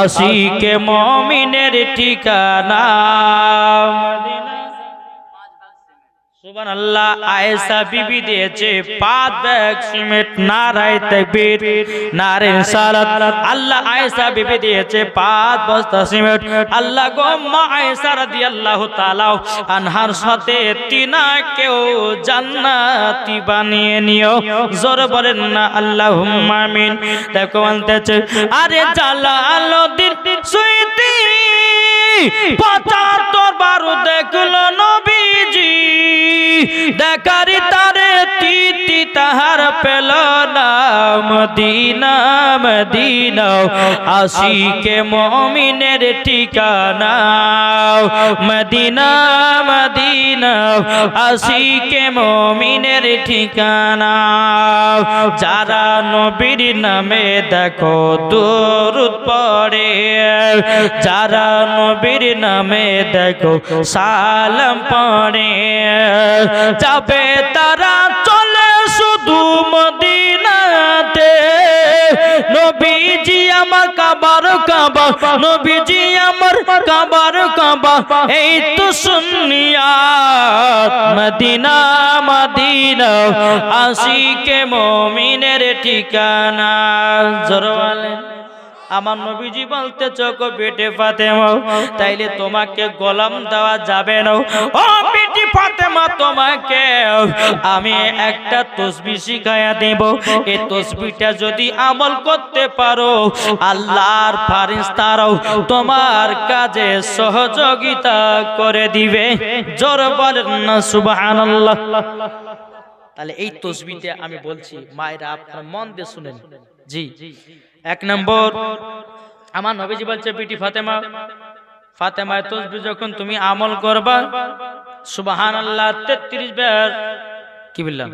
আশিকে মুমিনের ঠিকানা। সুবহানাল্লাহ। আয়েশা বিবি দিয়েছে 5 ব্যাগ সিমেন্ট। নারায়ে তাকবীর, নারে সালাত। আল্লাহ আয়েশা বিবি দিয়েছে 5 বস্তা সিমেন্ট। আল্লাহ গো মা আয়েশা রাদিয়াল্লাহু তাআলা আনহার সাথে তিনাকেও জান্নাতি বানিয়ে নিও, জোর বলেন না আল্লাহুম্মা আমিন। দেখো বলতেছে আরে জালালউদ্দিন সুয়ুতি 75 বার দেখলো নবীজি, দেখারি তারে তিতি তাহার পেল না, মদিনা মদিনা আশিকে মুমিনের ঠিকানা, মদিনা মদিনা আশিকে মুমিনের ঠিকানা। যারা নবীর নামে দেখো দরুদ পড়ে, যারা নবীর নামে দেখো সালাম পড়ে, যাবে তারা চলে শুধু মদিনাতে। নবীজি আমার কাবার কাবা, নবীজি আমার কাবার কাবা, এই তো সুন্নিয়াত। মদিনা মদিনা আশিকে মুমিনের ঠিকানা, জোরে বলেন। আমার নবীজি বলতে চোখ বেটে ফাতেমা, তাইলে তোমাকে গোলাম দেওয়া যাবে না। ও বেটি ফাতেমা, তোমাকে আমি একটা তাসবিহ শিখায়া দেব, এই তাসবিহটা যদি আমল করতে পারো আল্লাহর ফারিস্তারাও তোমার কাজে সহযোগিতা করে দিবে, জোর বলেন না সুবহানাল্লাহ। তাহলে এই তাসবিহটা আমি বলছি মায়েরা আপনারা মন দিয়ে শুনেন। জি 1 নম্বর, আমার নবীজি বলছে বেটি ফাতেমা, ফাতেমায় তাসবিহ যখন তুমি আমল করবা সুবহানাল্লাহ 33 বার, কি বললাম?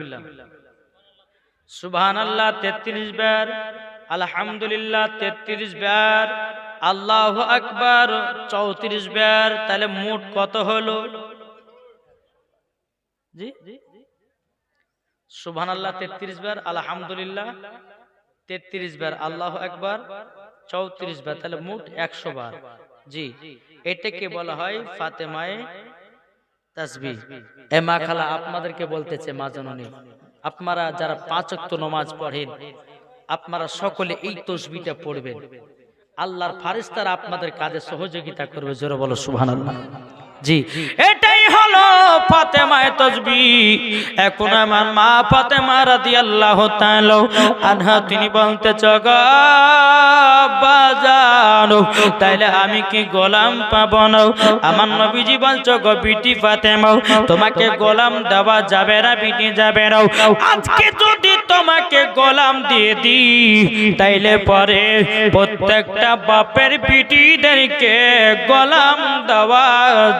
সুবহানাল্লাহ 33 বার, আলহামদুলিল্লাহ 33 বার, আল্লাহু আকবার 34 বার, তাহলে মোট কত হলো? জি সুবহানাল্লাহ 33 বার, আলহামদুলিল্লাহ 33 বার, আল্লাহু আকবার 34 বার, তাহলে মোট 100 বার। জি এটাকে বলা হয় ফাতেমায়ে তাসবিহ। এ মা খালা আপনাদেরকে বলতেছে মা জননী, আপনারা যারা 5 ওয়াক্ত নামাজ পড়েন আপনারা সকলে এই তাসবিহটা পড়বেন, আল্লাহর ফারিস্তারা আপনাদের কাজে সহযোগিতা করবে, জোরে বলো সুবহানাল্লাহ। জি এটাই হলো ফাতেমায়ে তাসবিহ। এখন আমার মা ফাতেমা রাদিয়াল্লাহু তাআলা আনহা তিনি বলতে চগা বাজানো, তাইলে আমি কি গোলাম পাবো না? আমার নবীজি বলছো গো বিটি ফাতেমা, তোমাকে গোলাম দেওয়া যাবে না, বিটি যাবে না। আজকে যদি তোমাকে গোলাম দিয়ে দিই তাইলে পরে প্রত্যেকটা বাপের বিটিদেরকে গোলাম দেওয়া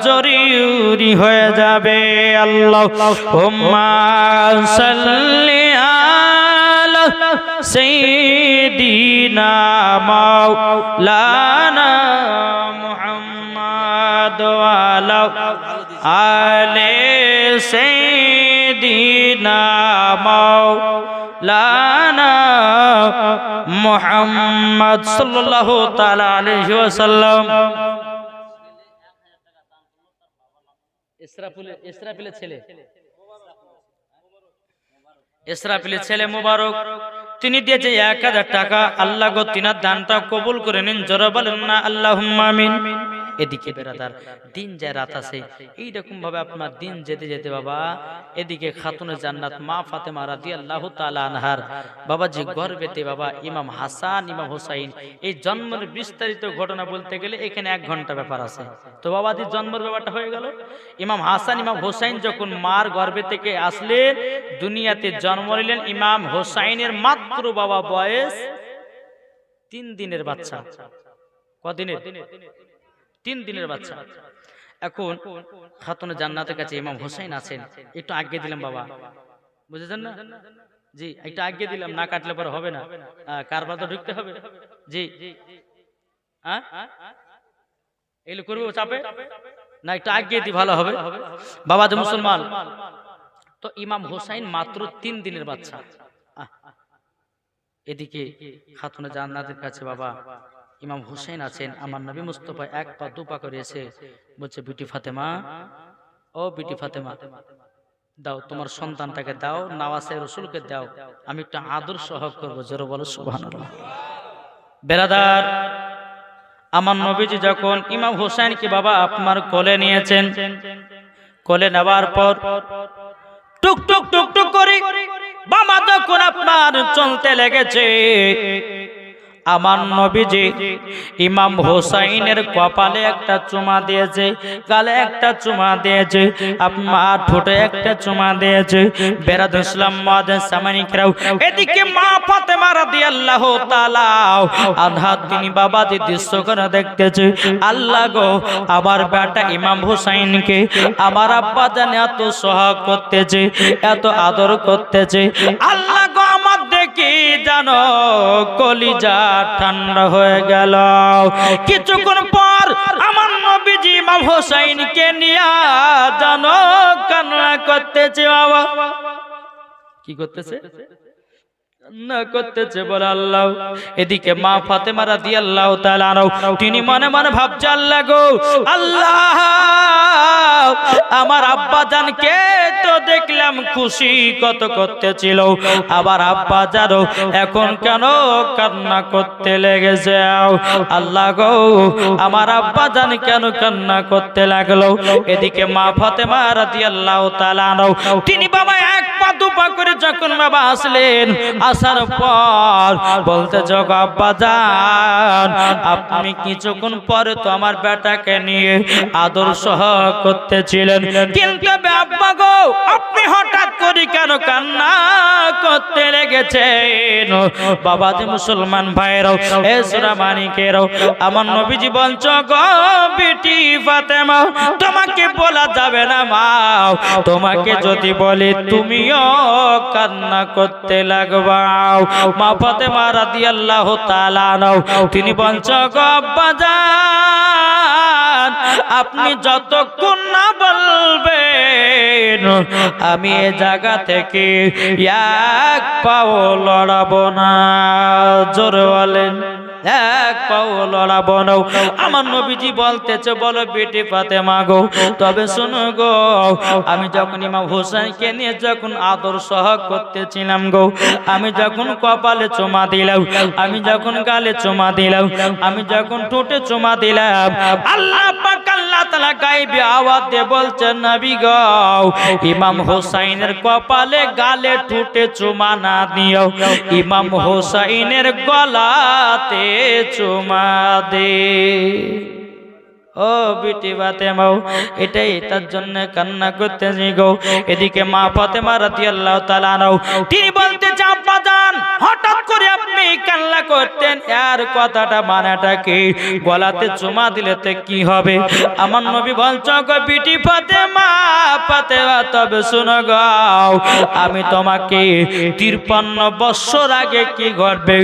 জরুরি হয়ে যাবে। আল্লাহুম্মা সাল্লি আলা সাইয়্যিদিনা মাওলানা মুহাম্মাদ ওয়া আলা আলি সাইয়্যিদিনা মাওলানা মুহাম্মদ সাল্লাল্লাহু তাআলা আলাইহি ওয়াসাল্লাম। ইসরাফিলের ছেলে মুবারক তিনি দিয়েছে 1000 টাকা। আল্লাহ গো তিনার দানটা কবুল করে নিন, জোরে বলেন না আল্লাহুম্মা আমিন। এদিকে বেরাদার দিন যায় রাত আছে, এইরকম ভাবে আপনার দিন যেতে যেতে বাবা এদিকে খাতুনে জান্নাত মা ফাতেমা রাদিয়াল্লাহু তাআলা আনহার বাবাজি গর্ভেতে বাবা ইমাম হাসান ইমাম হুসাইন, এই জন্মের বিস্তারিত ঘটনা বলতে গেলে এখানে 1 ঘন্টা ব্যাপার আছে। তো বাবাজির জন্মের ব্যাপারটা হয়ে গেল। ইমাম হাসান ইমাম হুসাইন যখন মার গর্ভে থেকে আসলেন, দুনিয়াতে জন্ম নিলেন, ইমাম হুসাইনের মাত্র বাবা বয়স 3 দিনের বাচ্চা। কদিনের? 3 দিনের বাচ্চা। এখন খাতুনে জান্নাতের কাছে ইমাম হুসাইন আছেন, একটু আগে দিলাম বাবা, বুঝেছেন না? জি একটু আগে দিলাম, না কাটলে পরে হবে না, কারবার তো ঢুকতে হবে। জি হ্যাঁ এগুলো করবো চাপে না, একটু আগে দিই ভালো হবে বাবা যে মুসলমান। তো ইমাম হুসাইন মাত্র 3 দিনের বাচ্চা। এদিকে খাতুনে জান্নাতের কাছে বাবা ইমাম হুসাইন আছেন, আমার নবী মুস্তাফা 1 পা 2 পা করে এসে বলছে, বিটি ফাতেমা, ও বিটি ফাতেমা দাও তোমার সন্তানটাকে দাও, নওয়াসে রাসূলকে দাও, আমি একটা আদর সহগ করবো। জোরে বলো সুবহানাল্লাহ। বেরাদার আমার নবীজি যখন ইমাম হুসাইনকে বাবা আপনার কোলে নিয়েছেন, কোলে নেওয়ার পর টুক টুক টুক টুক করে বাবা যখন আপনার চলতে লেগেছে, আমার নবীজি ইমাম হুসাইনের কপালে একটা চুমা দিয়েছে, গালে একটা চুমা দিয়েছে, আপনার ঠোঁটে একটা চুমা দিয়েছে। বেরাদ ইসলাম মুআজ্জিন সামানিকরাও এদিকে মা ফাতেমা রাদিয়াল্লাহু তাআলা আনহা তিনি বাবাজি দৃশ্য করে দেখতেছে, আল্লাহ গো আমার বেটা ইমাম হুসাইনকে আমার আব্বা জান এত সোহাগ করতেছে, এত আদর করতেছে, আল্লাহ গো আমার দেখি জানো কলিজা ঠান্ডা হয়ে গেল। কিছুক্ষণ পর আমার নবীজি ইমাম হুসাইনকে নিয়ে জানো কান্না করতেছে। বাবা কি করতেছে? না করতেছে বলে আল্লাহ। এদিকে মা ফাতেমা রাদিয়াল্লাহু তাআলা আনহা তিনি মনে মনে ভাবছে, আল্লাহ গো আল্লাহ আমার আব্বা জানকে তো দেখলাম খুশি কত করতেছিল, আবার আব্বা জানো এখন কেন কান্না করতে লেগেছে? আল্লাহ গো আমার আব্বা জান কেন কান্না করতে লাগলো? এদিকে মা ফাতেমা রাদিয়াল্লাহু তাআলা আনহা তিনি বাবা 1 পা 2 পা করে যখন বাবা আসলেন, আসার পর বলতে যোগ আব্বা জান আপনি কিছুক্ষণ পরে তো আমার বেটাকে নিয়ে আদর সহ করতেছিলেন, কিন্তু আব্বা গো আপনি হঠাৎ করে কেন কান্না করতে লেগেছেন? বাবাজি মুসলমান ভাইরাও এ সূরা মানিকেরাও আমার নবীজি বলছো গো বিটি ফাতেমা তোমাকে বলা যাবে না মা, তোমাকে যদি বলি তুমিও কান্না করতে লাগবা। মা ফাতেমা রাদিয়াল্লাহু তাআলা আনহা তিনি বলছো গো আব্বা জান আপনি যতক্ষণ না বলবেন আমি এই জায়গা থেকে 1 পাও লড়াবো না। জোরে বলেন 1 পাও লড়াবো না। আমার নবীজি বলতেছে, বলো বেটি ফাতেমা গো তবে শোনো গো, আমি যখন ইমাম হুসাইনকে নিয়ে যখন আদর সহ করতেছিলাম গো, আমি যখন কপালে চুমা দিলাম, আমি যখন গালে চুমা দিলাম, আমি যখন ঠোঁটে চুমা দিলাম, আল্লাহ পাক আল্লাহ তাআলা গায়বী আওয়াজ দিয়ে বলছেন, নবী গো ইমাম হুসাইনের কপালে গালে ঠোঁটে চুমা না দিও, ইমাম হুসাইনের গলাতে চুমা দে। ও বিটি ফাতেমা এটাই তার জন্য কান্না করতেছি গো। এদিকে মা ফাতেমা রাদিয়াল্লাহু তাআলা আনহা তিনি বলতে আব্বা জান হঠাৎ করে আপনি কান্না করতেন, এর কথাটা মানেটা কি? গলাতে চুমা দিলে তো কি হবে? আমার নবী বলছো গো বিটি ফাতেমা ফাতেমা তবে শোনো গো আমি তোমাকে 53 বছর আগে কি ঘটবে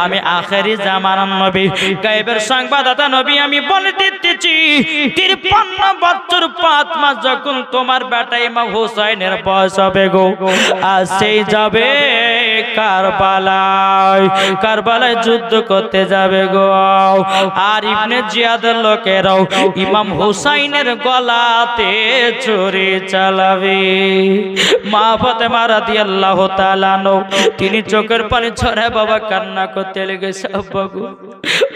আমি আখেরি জামানার নবী গায়েবের সংবাদদাতা নবী আমি বলে দিতেছি, 53 বছর 5 মাস যখন তোমার বেটা ইমাম হুসাইনের বয়স হবে গো, আর সেই যাবে কারবালায় যুদ্ধ করতে যাবে গো। আর ইবনে জিয়াদের লোকেরাও ইমাম হুসাইনের গলাতে ছুরি চালাবে। মা ফাতেমা রাদিয়াল্লাহু তাআলা তিনি চোখের পানি ঝরায় বাবা কান্না করতে লেগেছে।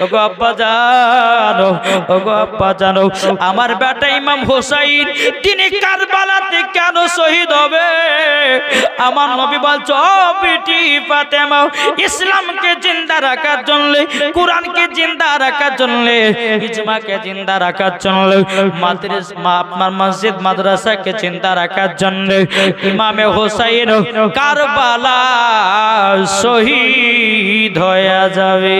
ওগো আব্বা জানো, ওগো আব্বা জানো, আমার বেটা ইমাম হুসাইন তিনি কারবালাতে কেন শহীদ হবে? আমার নবী বলছো বেটি ফাতেমা, ইসলামকে জিন্দা রাখার জন্য, কোরআনকে জিন্দা রাখার জন্য, ইজমাকে জিন্দা রাখার জন্য, আপনার মসজিদ মাদ্রাসাকে জিন্দা রাখার জন্য ইমামে হুসাইন কারবালা শহীদ হয়ে যাবে।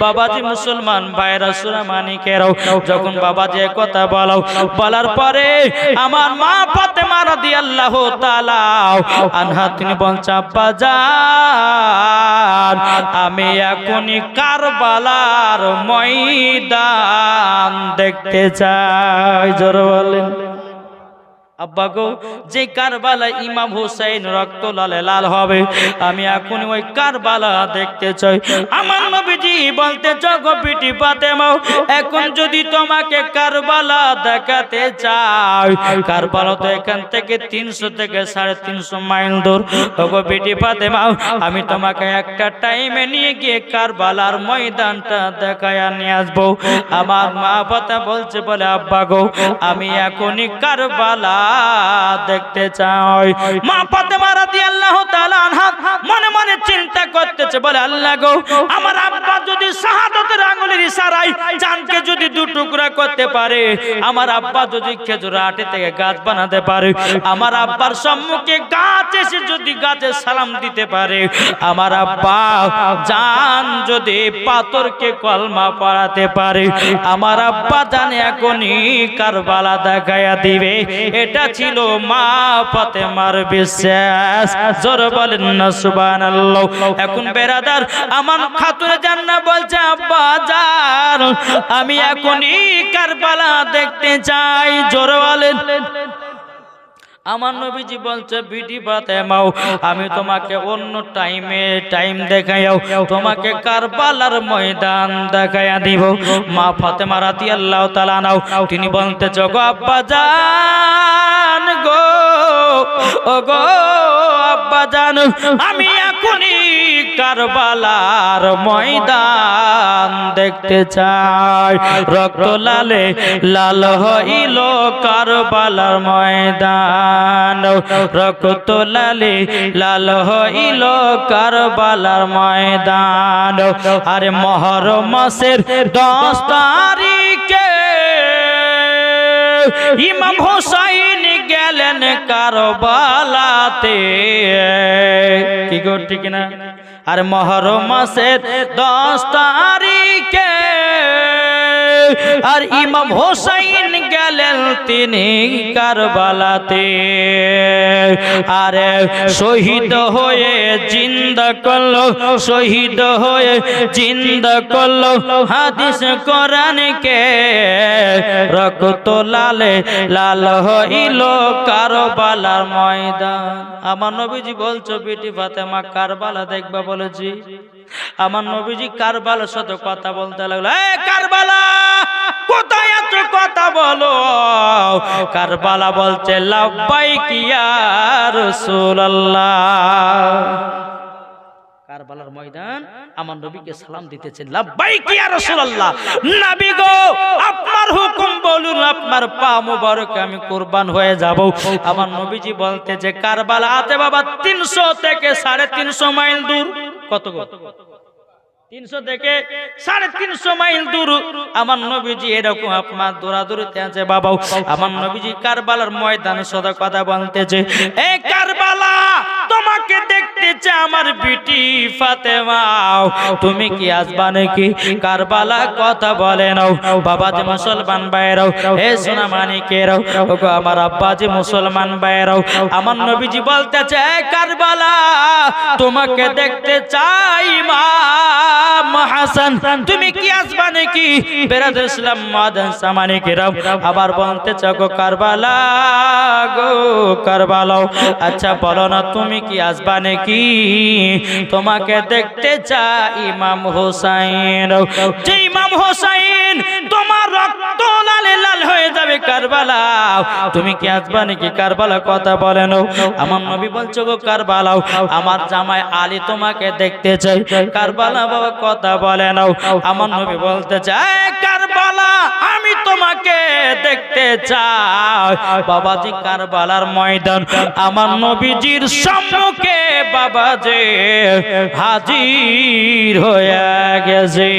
বাবাজি মুসলমান ভাইরা সুরামানিকেরাও যখন বাবাজি কথা বলার পরে আমার মা ফাতেমা রাদিয়াল্লাহু তাআলা আনহা তিনি বলছে আব্বা জান আমি এখনই কারবালার ময়দান দেখতে চাই। জোরে বলেন আব্বা গো, যে কারবালা ইমাম হুসাইন রক্ত লালে লাল হবে আমি এখন ওই কারবালা দেখতে চাই। আমার নবীজি বলতে জগো বিটি ফাতেমা, এখন যদি তোমাকে কারবালা দেখাতে চাই, কারবালা তো এখান থেকে 300 থেকে 350 মাইল দূর। ওগো বিটি ফাতেমা, আমি তোমাকে একটা টাইমে নিয়ে গিয়ে কারবালার ময়দানটা দেখায়া নিয়ে আসবো। আমার মা ফাতেমা বলছে বলে আব্বা গো আমি এখনই কারবালা দেখতে চাই। মা ফাতেমা রাদিয়াল্লাহু তাআলা আনহা মনে মনে চিন্তা করতেছে বলে আল্লাহ গো, আমার আব্বা যদি শাহাদাতের আঙ্গুলের ইশারায় চাঁদকে যদি দু টুকরা করতে পারে, আমার আব্বা যদি খেজুর আটি থেকে গাছ বানাতে পারে, আমার আব্বার সম্মুখে গাছ এসে যদি গাছে সালাম দিতে পারে, আমার আব্বা জান যদি পাথরকে কলমা পড়াতে পারে, আমার আব্বা জানে এখনই কারবালা দেখায়া দিবে। এটা ছিল মা ফাতেমার বিশ্বাস। জোরে বলেন না সুবহানাল্লাহ। এখন বেরাদার আমার খাতুনে জান্নাত বলছে আব্বা জান আমি এখনই কারবালা দেখতে চাই। জোরে বলেন। আমার নবীজি বলছে বিটি ফাতেমা আমি তোমাকে অন্য টাইম দেখাইও, তোমাকে কারবালার ময়দান দেখাইয়া দিব। মা ফাতেমা রাদিয়াল্লাহু তাআলা নাও তিনি বলতে জগো আব্বা জান গো, ও গো আব্বা জান আমি এখনই কারবালার ময়দান দেখতে চাই। রক্ত লালে লাল হইল কারবালার ময়দান, রক্ত লালে লাল হইল কারবালার ময়দান। আরে মুহররম মাসের 10 তারিখে ইমাম হুসাইন গেলেন কারবালাতে। কি গো ঠিক না? আর মুহররম মাসের 10 তারিখে আর ইমাম হুসাইন গেলেন তিনি কারবালাতে। আরে শহীদ হয়ে জিন্দা করলো, শহীদ হয়ে জিন্দা করলো হাদিস কোরআনকে, রক্ত লালে লাল হইল কারবালার ময়দান। আমার নবীজি বলছো বিটি ফাতেমা কারবালা দেখবা বলেছি। আমার নবীজি কারবালার সাথে কথা বলতে লাগলো, এই কারবালা কোথায় আছো কথা বলো। কারবালা বলছে লাব্বাইক ইয়া রাসূলুল্লাহ। কারবালার ময়দান আমার নবীকে সালাম দিতেছেন, লাব্বাইক ইয়া রাসূলুল্লাহ। নবী গো আপনার হুকুম বলুন, আপনার পা মোবারকে আমি কুরবান হয়ে যাব। আমার নবীজি বলতে যে কারবালা আছে বাবা 300 থেকে 350 মাইল দূর। কত গো? 300 থেকে 350 মাইল দূর। আমার নবীজি এরকম আপনার দৌড়াদৌড়িতে আছে বাবা। আমার নবীজি কারবালার ময়দানে সদা কথা বলতেছে, এই কারবালা তোমাকে দেখতে চাই আমার বিটি ফাতেমা, তুমি কি আসবা নাকি? কারবালা কথা বলে নাও। বাবাজি মুসলমান ভাইরাও, হে সোনা মানিকেরাও, ওগো আমার আব্বাজি মুসলমান ভাইরাও, আমার নবীজি বলতেছে কারবালা তোমাকে দেখতে চাই মা হাসান, তুমি কি আসবা নাকি? বেরাদর ইসলাম মাদান সামানিকেরাও আবার বলতেছে গো কারবালা, গো কারবালা, আচ্ছা বলো না তুমি কি আসবা নাকি? কি তোমাকে দেখতে চাই ইমাম হোসাইন। যে ইমাম হোসাইন তোমার রক্ত লালে লাল হয়ে যাবে কারবালা, তুমি কি আসবা নাকি কারবালা? কথা বলেন। আমার নবী বলছো গো কারবালা আমার জামাই আলী তোমাকে দেখতে চাই। কারবালা বাবা কথা বলেন। আমার নবী বলতে চায় কারবালা আমি তোমাকে দেখতে চাই। বাবাজি কারবালার ময়দান আমার নবীজির সম্মুখে বাবাজি হাজির হয়ে গেছে।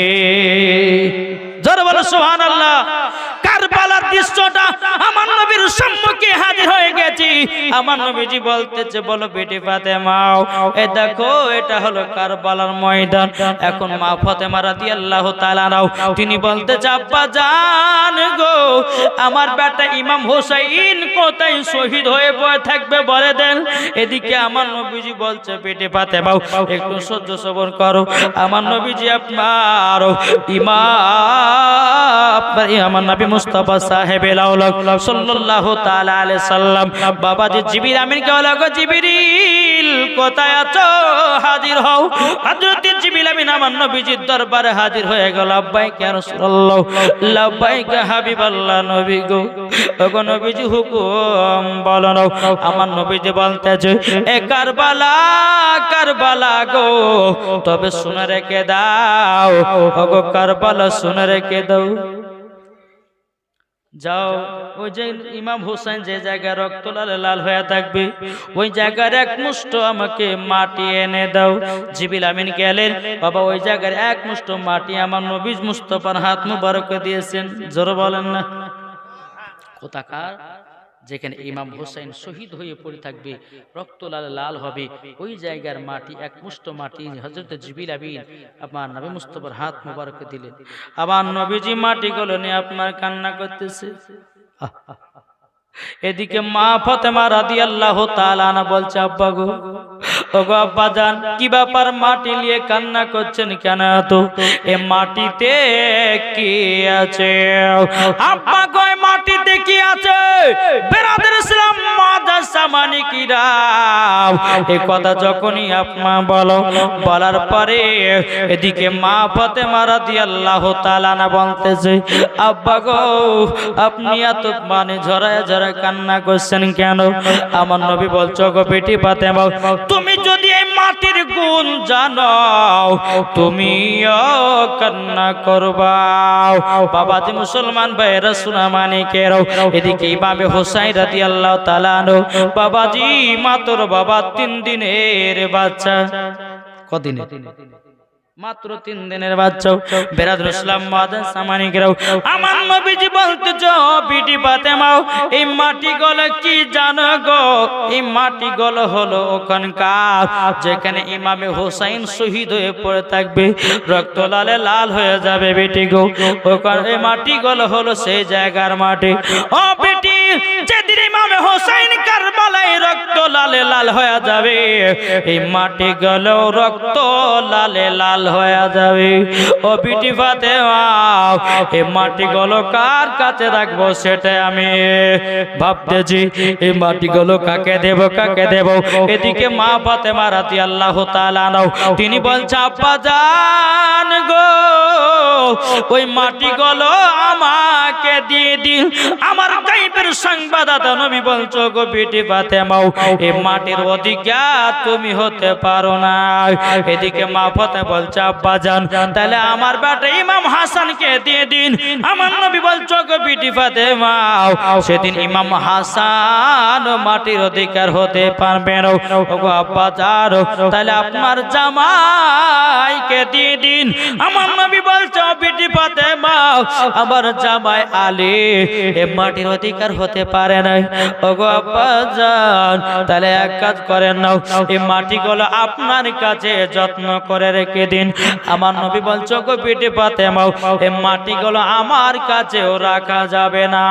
জোরে বলো সুবহানাল্লাহ। কারবালার দৃশ্যটা আমার নবীর সম্মুখে হাজির হয়ে গেছি। আমার নবীজি বলতেছে বলো বেটি ফাতেমা এই দেখো এটা হলো কারবালার ময়দান। এখন মা ফাতেমা রাদিয়াল্লাহু তাআলা নাও তিনি বলতেছে আব্বা জান গো আমার বেটা ইমাম হোসেন কোথায় শহীদ হয়ে পড়ে থাকবে বলে দেন। এদিকে আমার নবীজি বলছে বেটি ফাতেমা একটু সহ্য সবর করো। আমার নবীজি আপনার আমার নবী মুস্তাফা সাহেবেল আওলাদ সাল্লাল্লাহু তাআলা আলাইহি সাল্লাম বাবাজি জিবরিল আমিনকে বলা গো জিবরিল কোথায় আছো হাজির হও। হযরত জিবরিল আমিন আমার নবীজির দরবারে হাজির হয়ে গেল। লাব্বাইক ইয়া রাসূলুল্লাহ লাব্বাইক হাবিবাল্লাহ নবী গো ওগো নবীজি হুকুম বলো। আমার নবীজি বলতেছে এ কারবালা কারবালা গো তবে শুনে রেখে দাও ওগো কারবালা শুনে রেখে দাও। যাও ওই যে ইমাম হোসেন যে জায়গায় রক্ত লালে লাল হয়ে থাকবে ওই জায়গার এক মুষ্ঠ আমাকে মাটি এনে দাও। জিবরিল আমিন গেলেন বাবা ওই জায়গার এক মুষ্ঠ মাটি আমার নবী মুস্তাফার হাত মুবারকে দিয়েছেন। জোরে বলেন না কোথাকার যেখানে ইমাম হোসেন শহীদ হয়ে পড়ে থাকবে রক্ত লাল লাল হবে ওই জায়গার মাটি এক মুষ্ঠ মাটি হযরত জিবরিল আমিন আমার নবী মুস্তাফার হাত মুবারকে দিলেন। আবার নবীজি মাটিগুলো নিয়ে আপনার কান্না করতেছে। এদিকে মা ফাতেমা রাদিয়াল্লাহু তাআলা আনহা বলছে আব্বা গো ওগো আব্বা জান কি ব্যাপার মাটি নিয়ে কান্না করছেন কেন? তো এই মাটিতে কি আছে? আব্বা গো এই মাটিতে কি আছে? বেরাদার ইসলাম মাদাস সামানিকিরা এই কথা যখনই আপনা বলো বলার পরে এদিকে মা ফাতেমা রাদিয়াল্লাহু তাআলা আনহা বলতেছে আব্বা গো আপনি এত মানে ঝরায় ঝরায় কান্না করছেন কেন? আমার নবী বলছো গো বেটি ফাতেমা তুমি যদি এই মাটির গুণ জানো তুমিও কান্না করবা। বাবাজি মুসলমান ভাইরা সোনা মানিকেরাও এদিকে ইমামে হোসেন রাদিয়াল্লাহু তাআলা আনহু বাবাজি মাত্র বাবা 3 দিনের বাচ্চা। কদিন? মাত্র 3 দিনের বাচ্চা। বেরাদুল ইসলাম মাদাস সামানিকেরাও আমার নবীজি বলতেছো বিটি ফাতেমা এই মাটিগুলো কি জানো গো? এই মাটিগুলো হলো ওখানকার যেখানে ইমামে হোসেন শহীদ হয়ে পড়ে থাকবে রক্ত লালে লাল হয়ে যাবে বেটি গো ওখানে এই মাটিগুলো হলো সেই জায়গার মাটি। ও বেটি যেদিন ইমামে হোসেন কারবালায় রক্ত লালে লাল হয়ে যাবে এই মাটিগুলো রক্ত লালে লাল হয়ে যাবে। ও বিটি ফাতেমা এই মাটিগুলো কার কাছে রাখবো সেটা আমি ভাবতেছি। এই মাটিগুলো কাকে দেব কাকে দেব? এদিকে মা ফাতেমা রাদিয়াল্লাহু তাআলা আনহা তিনি বলছে আব্বা জান গো ওই মাটিগুলো আমাকে দিয়ে দিন। আমার গায়বের সংবাদদাতা নবী বলছো গো বিটি ফাতেমা এই মাটির অধিকার তুমি হতে পারো না। এদিকে মা ফাতেমা বলছে আব্বা জান তাহলে আমার বেটা ইমাম হাসানকে দিয়ে দিন। আমার নবী বলছো গো বিটি ফাতেমা সেদিন ইমাম হাসান মাটির অধিকার হতে পারবে না। ওগো আব্বা জান তাহলে আপনার জামাইকে দিয়ে দিন। আমার নবী বলছো বিটি ফাতেমা আমার জামাই আলী এই মাটির অধিকার হতে পারে না। ওগো আব্বা জান তাহলে এক কাজ করেন না এই মাটিগুলো আপনার কাছে যত্ন করে রেখে দিন। আমার নবী বলছো গো বিটি ফাতেমা এই মাটিগুলো আমার কাছেও রাখা যাবে না।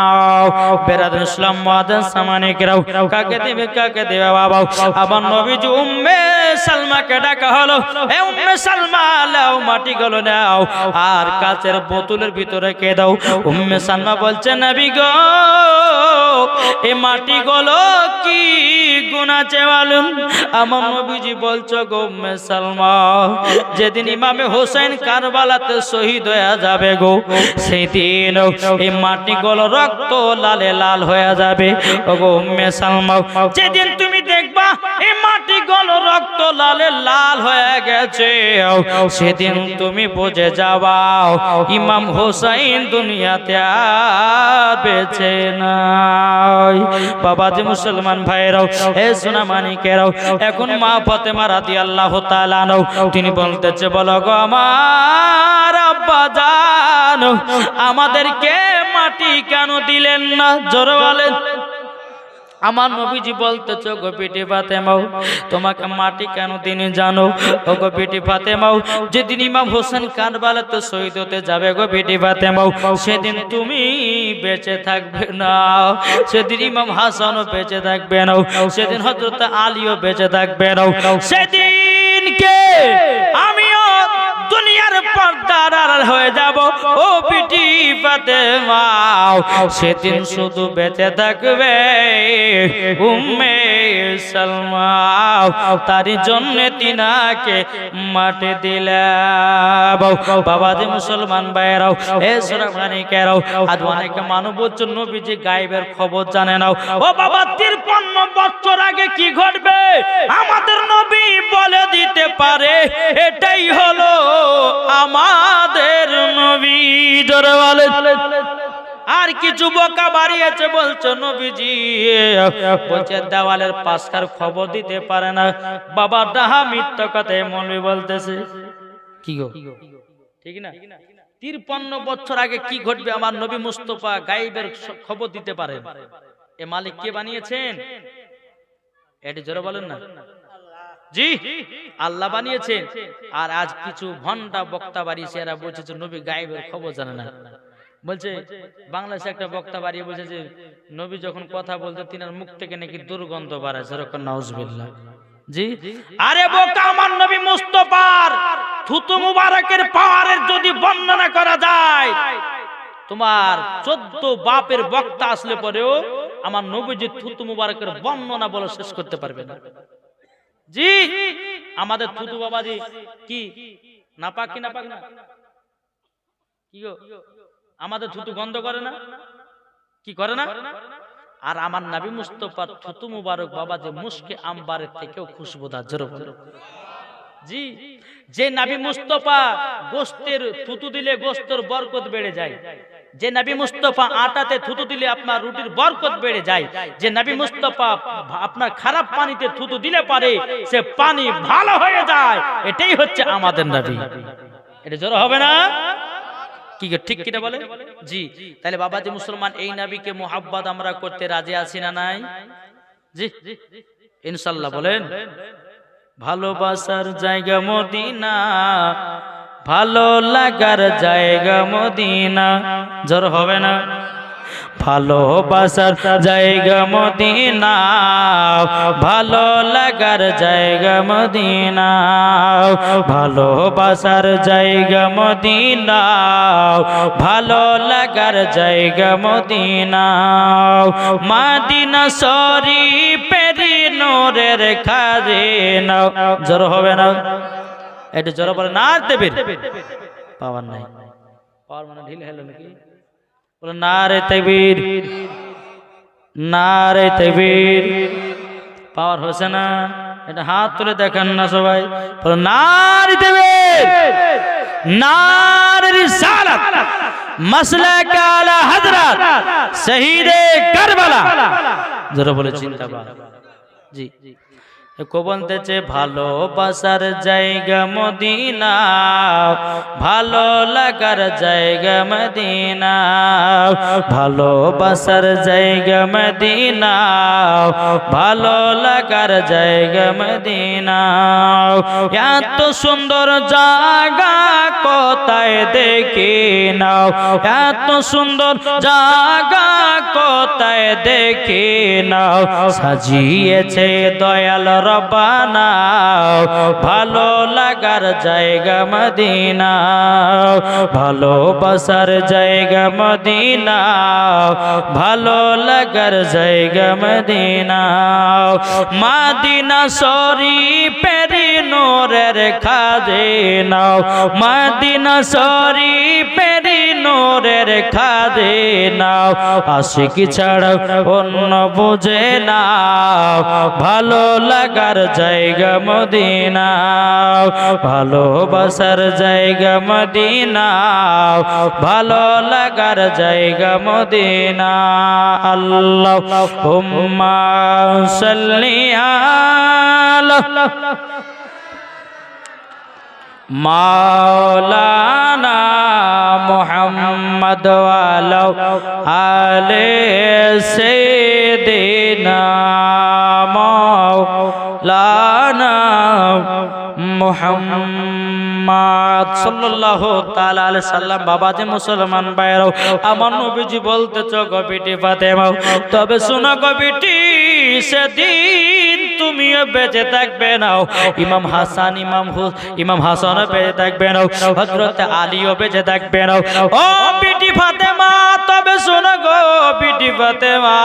বেরাদুল ইসলাম মাদাস সামানিকেরাও কাকে দিবে কাকে দিবে বাবা? আমার নবীজি উম্মে সালমাকে ডাকা হলো এ উম্মে সালমা লাও মাটিগুলো নাও আর কাচের বোতলের ভিতরে রেখে দাও। উম্মে সালমা বলছে নবী গো এই মাটিগুলো কি গুনাহ আছে বলুন? আমার নবীজি বলছো গো মুসলমান, যেদিন ইমামে হোসেন কারবালাতে শহীদ হয়ে যাবে গো, সেই দিন এই মাটিগুলো রক্ত লালে লাল হয়ে যাবে গো মুসলমান। যেদিন তুমি দেখবা এই মাটিগুলো রক্ত লালে লাল হয়ে গেছে, সেদিন তুমি বুঝে যাবা ইমাম হোসেন দুনিয়াতে আর বেঁচে নাই। বাবাজি মুসলমান ভাইরাও, হে সোনা মানিকেরাও, এখন মা ফাতেমা রাদিয়াল্লাহু তাআলা আনহা তিনি বলতেছে, বলো গো আমার আব্বা জান, আমাদেরকে মাটি কেন দিলেন না? জোরে বলেন। আমার নবীজি বলতেছে, গো বেটি ফাতেমাও, তোমাকে মাটি কেন দিনে জানো? ও গো বেটি ফাতেমাও, যেদিন ইমাম হোসেন কারবালাতে শহীদ হতে যাবে গো বেটি ফাতেমাও, সেদিন তুমি বেঁচে থাকবে না, সেদিন ইমাম হাসানও বেঁচে থাকবে না, সেদিন হযরত আলীও বেঁচে থাকবে না, সেদিনকে আমিও দুনিয়ার পর্দার আড়াল হয়ে যাব। ও বেটি ফাতেমা, সেদিন শুধু বেঁচে থাকবে উম্মে সালমা, তার জন্য তিনাকে মাটি দিলাম। বাবাজি মুসলমান ভাইরাও, এ সোনা মানিকেরাও, আজ অনেকে মানুষ বলছে নবীজি গায়েবের খবর জানে না। ও বাবা, 53 বছর আগে কি ঘটবে আমাদের নবী বলে দিতে পারে, এটাই হলো আমাদের নবী। জোরে বলে। আর কিছু বোকা বাড়িয়েছে, বলছো নবীজি বলছে দেওয়ালের পাশকার খবর দিতে পারে না। বাবা ডাহা মিথ্যা কথাই মৌলবি বলতেছে। কি গো, ঠিক না? 53 বছর আগে কি ঘটবে আমার নবী মুস্তাফা গায়েবের খবর দিতে পারে। এ মালিক কে বানিয়েছেন? এটি জোরে বলেন না। জি, আল্লাহ বানিয়েছেন। আর আজ কিছু ভন্ডা বক্তা বাড়িয়েছে, এরা বলছে যে নবী গায়েবের খবর জানে না। বলছে বাংলাদেশে একটা বক্তা বাড়িয়ে বলছে যে নবী যখন কথা বলতে তিনার মুখ থেকে নাকি দুর্গন্ধ বাড়ায়, যেরকম নাউজুবিল্লাহ। জি, আরে বোকা, আমার নবী মুস্তাফার থুতু মুবারকের পাওয়ারের যদি বর্ণনা করা যায়, তোমার 14 বাপের বক্তা আসলে পরেও আমার নবীজির থুতু মুবারকের বর্ণনা বলে শেষ করতে পারবে না। জি, আমাদের থুতু বাবাজি কি নাপাক কি নাপাক না? কি গো, আমাদের থুতু গন্ধ করে না? কি করে না? আর আমার নবী মুস্তাফার থুতু মুবারক বাবাজি মুশকে আম্বারের থেকেও খুশবুদার। জোরে বলো। জি, যে নবী মুস্তাফা গোশতের থুতু দিলে গোশতের বরকত বেড়ে যায়, যে নবী মুস্তাফা আটাতে থুতু দিলে আপনার রুটির বরকত বেড়ে যায়, যে নবী মুস্তাফা আপনার খারাপ পানিতে থুতু দিলে পারে সে পানি ভালো হয়ে যায়, এটাই হচ্ছে আমাদের নবী। এটা জোরে হবে না? কি ঠিক কিটা বলে? জি, তাহলে বাবাজি মুসলমান, এই নবীকে মুহাব্বত আমরা করতে রাজি আছি না নাই? জি ইনশাআল্লাহ বলেন। ভালোবাসার জায়গা মদিনা, ভালো লাগার জায়গা মদিনা। জোর হবে না? ভালোবাসার জায়গা মদিনা, ভালো লাগার জায়গা মদিনা, ভালোবাসার জায়গা মদিনা, ভালো লাগার জায়গা মদিনা। মদিনা শরীফের নূরের খাজিনা। জোর হবে না? একটু জোর বলে না দেবেন, পাওয়ার নাই। পাওয়ার মানে ঢিল হেলো নাকি? নারে তাকবীর, নারে তাকবীর। পাওয়ার হচ্ছে না? এটা হাত তুলে দেখান না সবাই। নারে তাকবীর, নারে রিসালাত, মাসলাক আলা হযরত শহীদে কারবালা। জোরে বলে জিন্দাবাদ। জি, বলতেছে ভালোবাসার জায়গা মদিনা, ভালো লাগার জায়গা মদিনা, ভালোবাসার জায়গা মদিনা, ভালো লাগার জায়গা মদিনা। এত সুন্দর জায়গা কোথায় দেখি নাও, এত সুন্দর জায়গা কোথায় দেখি নাও, সাজিয়েছে দয়াল রব্বানা ভালো লাগার জায়গা মদিনা ভালোবাসার জায়গা মদিনা ভালো লাগার জায়গা মদিনা মদিনা শরীফের নূরের খাজিনা মদিনা শরীফের নূরের খাজিনা আশিকি ছাড়া অন্য বুঝে না ভালো লাগার জায়গা মদিনা ভালোবাসার জায়গা মদিনা ভালো লাগার জায়গা মদিনা আল্লাহুম্মা সাল্লি আলা মাওলানা মুহাম্মদ ওয়ালা আলে সাইয়্যিদিনা মাওলানা মুহাম্মদ সাল্লাল্লাহু তাআলা আলাইহি সাল্লাম। বাবা যে মুসলমান ভাইরাও আমার নবীজি বলতেছো গো বিটি ফাতেমা তবে শোনো গো বিটি সেদিন তুমিও বেঁচে থাকবে না ইমাম হাসান ইমাম হাসান বেঁচে থাকবে না হযরত আলীও বেঁচে থাকবে না ও বিটি ফাতেমা তবে শোনো গো বিটি ফাতেমা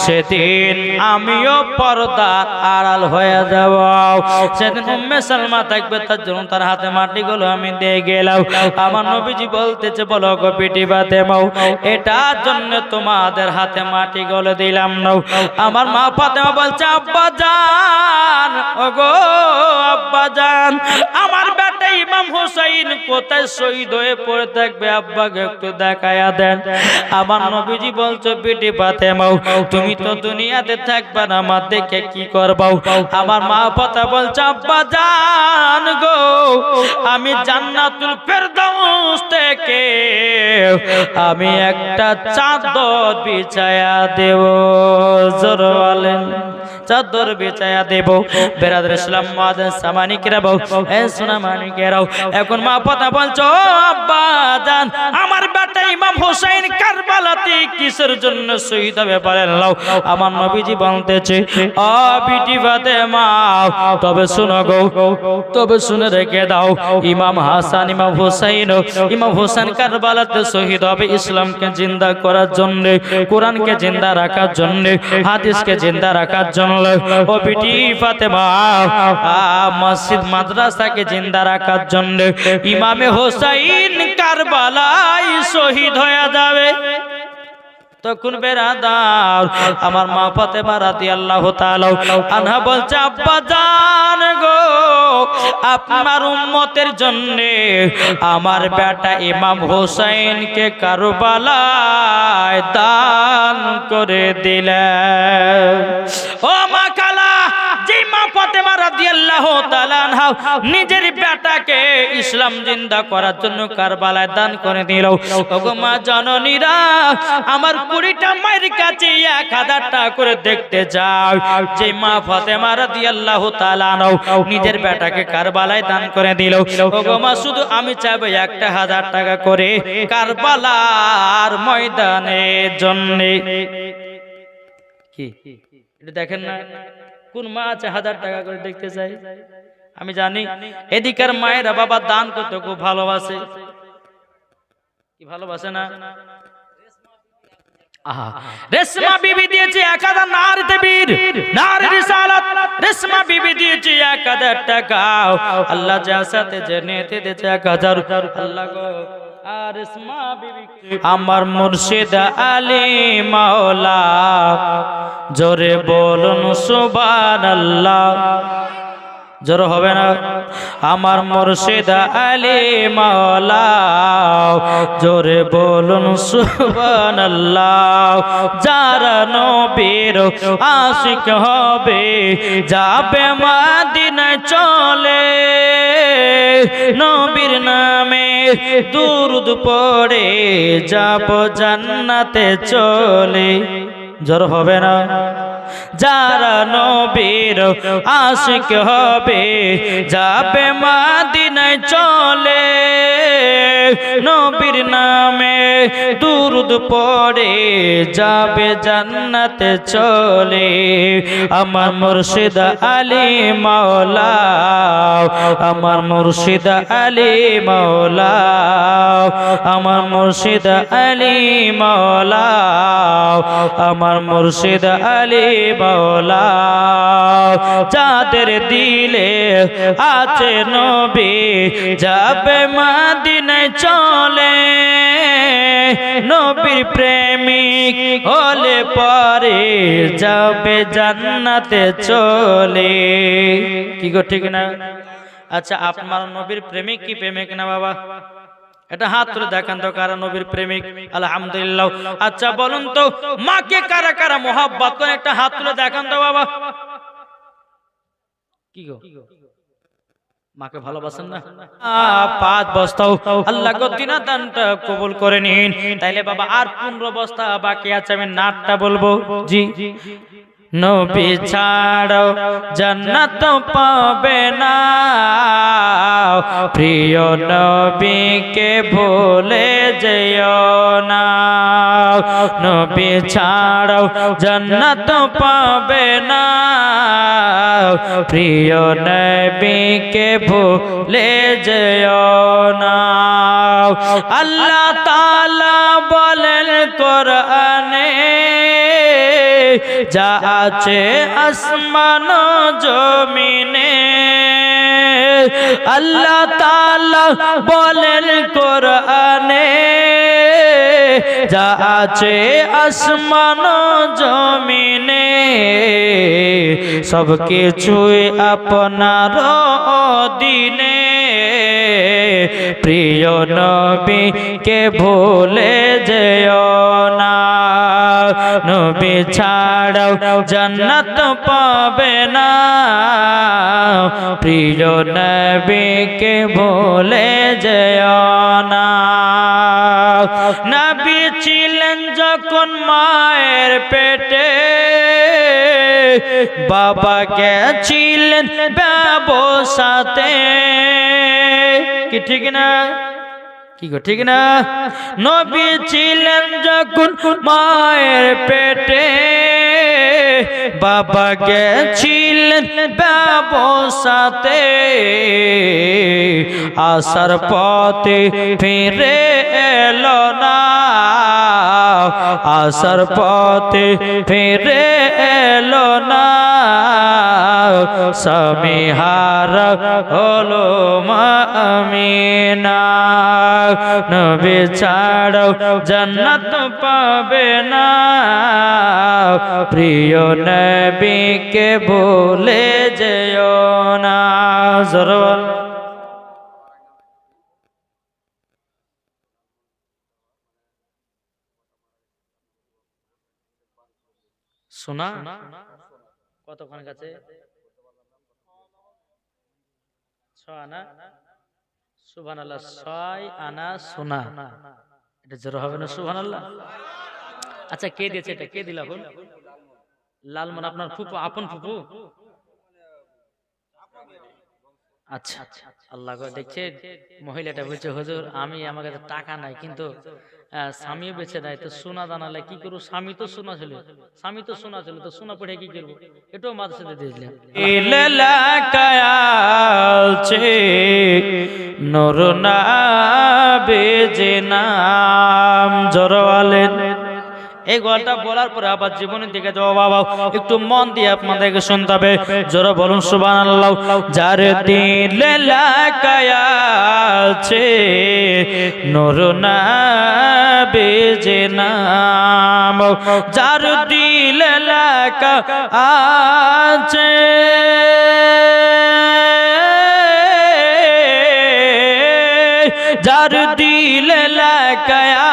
সেদিন আমিও পর্দার আড়াল হয়ে যাব সেদিন উম্মে সালমা থাকবে তার জন্য তার হাতে মাটিগুলো আমি দিয়ে গেলাম আমার নবীজি বলতেছে বলো গো বিটি ফাতেমা এটার জন্য তোমাদের হাতে মাটিগুলো দিলাম না আমার মা ফাতেমা বলছে আব্বা জান ওগো আব্বা জান আমার বেটা ইমাম হোসেন কোথায় শহীদ হয়ে পড়ে থাকবে আব্বাকে একটু দেখায়া দেন আমার নবীজি বলছে বিটি ফাতেমা তুমি তো দুনিয়াতে থাকবে না আমার দেখে কি করবা আমার মা ফাতেমা বলছে আব্বা জান গো আমি জান্নাতুল ফেরদাউস থেকে আমি একটা চাদর বিছায়া দেব জোরে বলেন চাদর বিছায়া দেব বেরাদর ইসলাম মুআজ্জিন সামানিকেরা এ সোনা মানিকেরাও এখন মা ফাতেমা বলছো আব্বা জান আমার বেটা ইমাম হোসেন কারবালাতে কিসের জন্য শহীদ হবে বলেন নাও আমার নবীজি বলতেছে ও বিটি ফাতেমা তবে শোনো গো তবে শুনে রেখে দাও ইমাম হাসান ইমাম হোসেন কারবালাতে শহীদ হবে ইসলামকে জিন্দা করার জন্য কোরআনকে জিন্দা রাখার জন্য হাদিসকে জিন্দা রাখার জন্য ও বিটি ফাতেমা মসজিদ মাদ্রাসাকে জিন্দা রাখার জন্য ইমামে হোসেন কারবালায় শহীদ হয়ে যাবে তখন বেরাদার আমার মা ফাতেমা রাদিয়াল্লাহু তাআলা আনহা বলছে আব্বা জান গো আপনার উম্মতের জন্য আমার বেটা ইমাম হোসেনকে কারবালায় দান করে দিলেন ও মা খালা যে মা ফাতেমা রাদিয়াল্লাহু তাআলা আনহা নিজের বেটাকে ইসলাম জিন্দা করার জন্য কারবালায় দান করে দিল ওগো মা জননীরা আমার 20টা মায়ের কাছে 1000 টাকা করে দেখতে যাও যে মা ফাতেমা রাদিয়াল্লাহু তাআলা আনহা নিজের বেটাকে কারবালায় দান করে দিল ওগো মা শুধু আমি চাইবো 1000 টাকা করে কারবালার ময়দানের জন্য কি এটা দেখেন না কোন মা আছে 1000 টাকা করে দেখতে চাই আমি জানি এদিকের মায়েরা বাবা দান করতে খুব ভালোবাসে কি ভালোবাসে না রেশমা বিবি দিয়েছে 1000 নারীতে বীর নারী রিসালাত রেশমা বিবি দিয়েছে 1000 টাকা আল্লাহ যার সাথে জেনেতে দিয়েছে 1000 আল্লাহ গো আর রেশমা বিবি আমার মুর্শিদ আলী মাওলা জোরে বলুন সুবহানাল্লাহ জোরে হবে না আমার মুর্শিদ আলী মাওলা জোরে বলুন সুবহানাল্লাহ যারা নবীর আশিক হবে যাবে মদিনায় চলে নবীর নামে দুরূদ পড়ে যাব জান্নাতে চলে জোরে হবে না যারা নবীর আশিক হবে যাবে মদিনায় চলে নবীর নামে দুরুদ পড়ে যাবে জান্নাতে চলে। আমার মুর্শিদ আলী মাওলা, আমার মুর্শিদ আলী মাওলা, আমার মুর্শিদ আলী মাওলা, আমার মুর্শিদ আলী মাওলা। যাদের দিলে আছে নবী যাবে মদিনায় চলে, নবীর প্রেমিক হলে পরে যাবে জান্নাতে চলে। কি গো ঠিক না? আচ্ছা আপনার নবীর প্রেমিক কি প্রেমিক না বাবা? এটা হাত তুলে দেখান তো কারা নবীর প্রেমিক। আলহামদুলিল্লাহ। আচ্ছা বলুন তো মাকে কারা কারা মোহাব্বত করে? একটা হাত তুলে দেখান তো বাবা। কি গো মাকে ভালোবাসেন না? 5 বস্তাও আল্লাহ গো দিনা দানটা কবুল করে নিন। তাইলে বাবা আর 15 বস্তা বাকি আছে, আমি নাটটা বলবো। জি নবী ছাড়াও জান্নাত পাবে না, প্রিয় নবীকে ভুলে যেও না। নবী ছাড়াও জান্নাত পাবে না, প্রিয় নবীকে ভুলে যেও না। আল্লাহ তাআলা বলেন কোরআনে, যা আছে আসমান জমিনে। আল্লাহ তাআলা বলেন কোরআনে, যা আছে আসমান জমিনে, সব কিছুই আপনার অধীনে। প্রিয় নবীকে ভুলে যেও না, নবী ছাড়াও জান্নাত পাবে না, প্রিয় নবীকে ভুলে যেও না। নবী ছিলেন যখন মায়ের পেটে, বাবা গেছিলেন ব্যবসাতে। কি ঠিক না? কি গো ঠিক না? নবী ছিলেন যখন মায়ের পেটে, বাবা গেছিলেন ব্যবসাতে। আসার পথে ফিরে এলো না, আসার পথে ফিরে এলো না, স্বামী হারা হলো মা আমিনা। নবী ছাড়াও জান্নাত পাবে না, প্রিয় নবীকে ভুলে যেও না। জরুর শোনা কতক্ষণ কাছে? 6 আনা। সুবহানাল্লাহ, 6 আনা সোনা। এটা জোর হবে না? সুবহানাল্লাহ। আচ্ছা কে দিয়েছে এটা? কে দিল এখন? লালমন আপনার ফুফু, আপন ফুফু? আচ্ছা আল্লাহ গো, দেখছে মহিলাটা বলছে হুজুর আমি আমার কাছে টাকা নাই কিন্তু স্বামীও বেঁচে নাই, তো সোনা দানালে কি করবো? স্বামী তো সোনা ছিল, স্বামী তো সোনা ছিল, তো সোনা পড়ে কি করবো? এটাও মাদ্রাসাতে দিয়েছিলাম। নূর নবী জি নাম জোরওয়ালেন। এই গল্পটা বলার পরে আবার জীবনের দিকে যাও বাবা, একটু মন দিয়ে আপনাদেরকে শুনতে হবে। জোরে বলুন সুবহানাল্লাহ। যার দিলে লাগায়া আছে নূর নবী জি নাম, যার দিলে লাগা আছে যার দিলে লাগায়া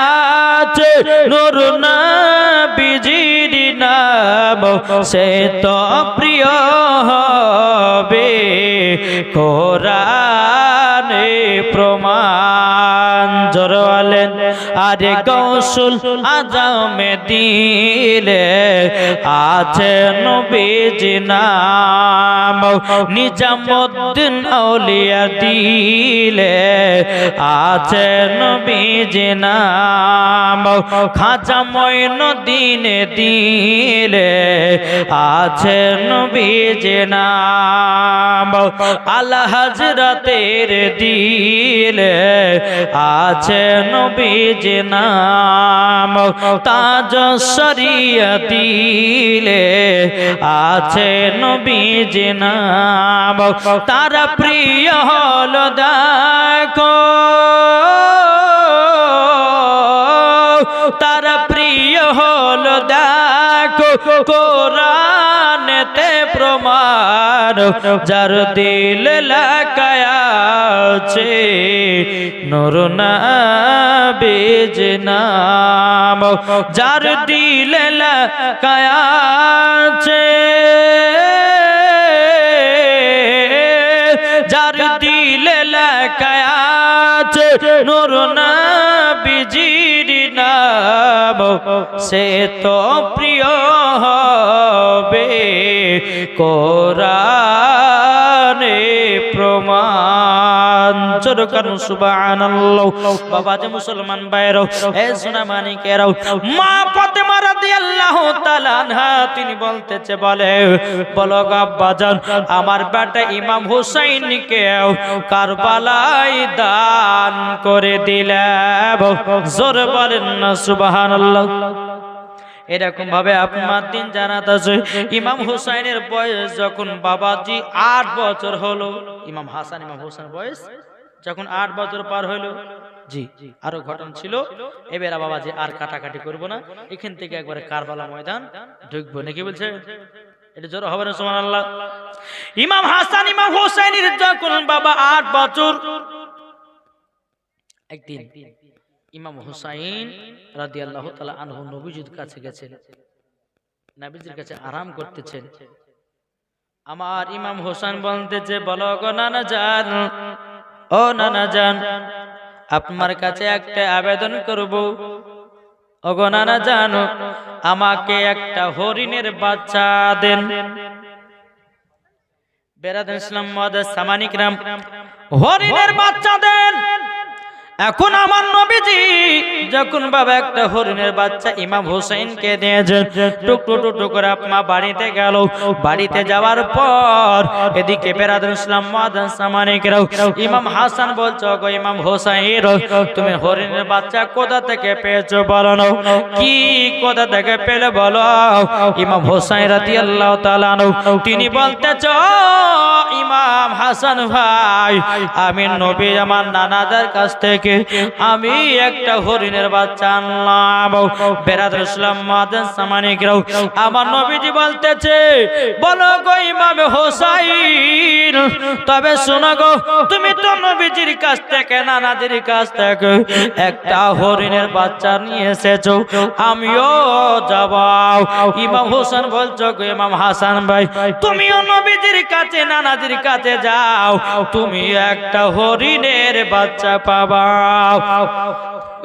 আছে নূর নবীজির নাম, সে তো প্রিয় হবে কোরআনে প্রমাণ। জোরে বলেন আরে গৌসুল আজমে দিলে আছে নবীজি নাম, নিজামুদ্দিন আউলিয়া দিলে আছে নবীজি নাম, খাজা মঈনুদ্দিন দিলে আছে নবীজি নাম, আলা হযরতের দিলে আছে নবীজি নাম, তাজ শরিয়া দিলে আছে নবীজি নাম, তারা প্রিয় হলো দেখো, তারা প্রিয় হলো দেখো, কোরআনেতে প্রমাণ, যার দিল লাগায়া আছে নূর নবীর নাম, যার দিল লাগায়া আছে, যার দিল লাগায়া আছে নূর নবীজির নাম, সে তো প্রিয় হবে কোরআনে প্রমাণ। জোরে কারণ সুবহানাল্লাহ। বাবা যে মুসলমান ভাইরাও, এ সোনা মানিকেরাও, মা ফাতেমা রাদিয়াল্লাহু তাআলা আনহা তিনি বলতেছে, বলো গো আব্বাজান, আমার বেটা ইমাম হুসাইনকে কারবালায় দান করে দিলে। জোরে বলেন না সুবহানাল্লাহ। এরকম ভাবে আপনার দিন জানাত আছে, ইমাম হুসাইনের বয়স যখন বাবাজি 8 বছর হলো, ইমাম হাসান ইমাম হুসাইন বয়স যখন 8 বছর পার হইল, জি আরো ঘটনা ছিল, এবারে বাবাজি আর কাটাকাটি করব না, এখান থেকে একবারে কারবালা ময়দান ঢুকবো নাকি বলছে, এটা জোরে হবে না সুবহানাল্লাহ। ইমাম হাসান ইমাম হুসাইনের যখন বাবা 8 বছর, একদিন ইমাম হুসাইন রাদিয়াল্লাহু তাআলা আনহু নবীজির কাছে গেছেন, নবীজির কাছে আরাম করতেছেন। আমার ইমাম হুসাইন বলতেছে, বলো গো নানা জান, ও নানা জান, আপনার কাছে একটা আবেদন করব। ও গো নানা জান, আমাকে একটা হরিণের বাচ্চা দেন। বেরাদার ইসলাম মুআদ্দাস সামানি কিরাম, হরিণের বাচ্চা দেন। এখন আমার নবীজি যখন বাবা একটা হরিণের বাচ্চা ইমাম হুসাইনকে দিয়েছেন, টুকরো টুকরো করে আপনা বাড়িতে গেল। বাড়িতে যাওয়ার পর এদিকে বেরাদার ইসলাম মুআদ্দাস সামানি কিরাম, ইমাম হাসান বলছো, গো ইমাম হুসাইন, তুমি হরিণের বাচ্চা কোথা থেকে পেয়েছো বলো না, কি কোথা থেকে পেলে বলো। ইমাম হুসাইন রাদিয়াল্লাহু তাআলা আনহু তিনি বলতেছ, ইমাম হাসান ভাই, আমি নবী আমার নানাদের কাছ থেকে আমি একটা হরিণের বাচ্চা আনলাম। বেরাদার ইসলাম মুআদ্দাস সামানি কিরাম, আমার নবীজি বলতেছে, বলো গো ইমাম হুসাইন, তবে শোনো গো, তুমি তো নবীজির কাছ থেকে নানাজির কাছ থেকে একটা হরিণের বাচ্চা নিয়ে এসেছো, আমিও যাব। ইমাম হুসাইন বলছো, গো ইমাম হাসান ভাই, তুমিও নবীজির কাছে নানাজির কাছে যাও, তুমি একটা হরিণের বাচ্চা পাবা।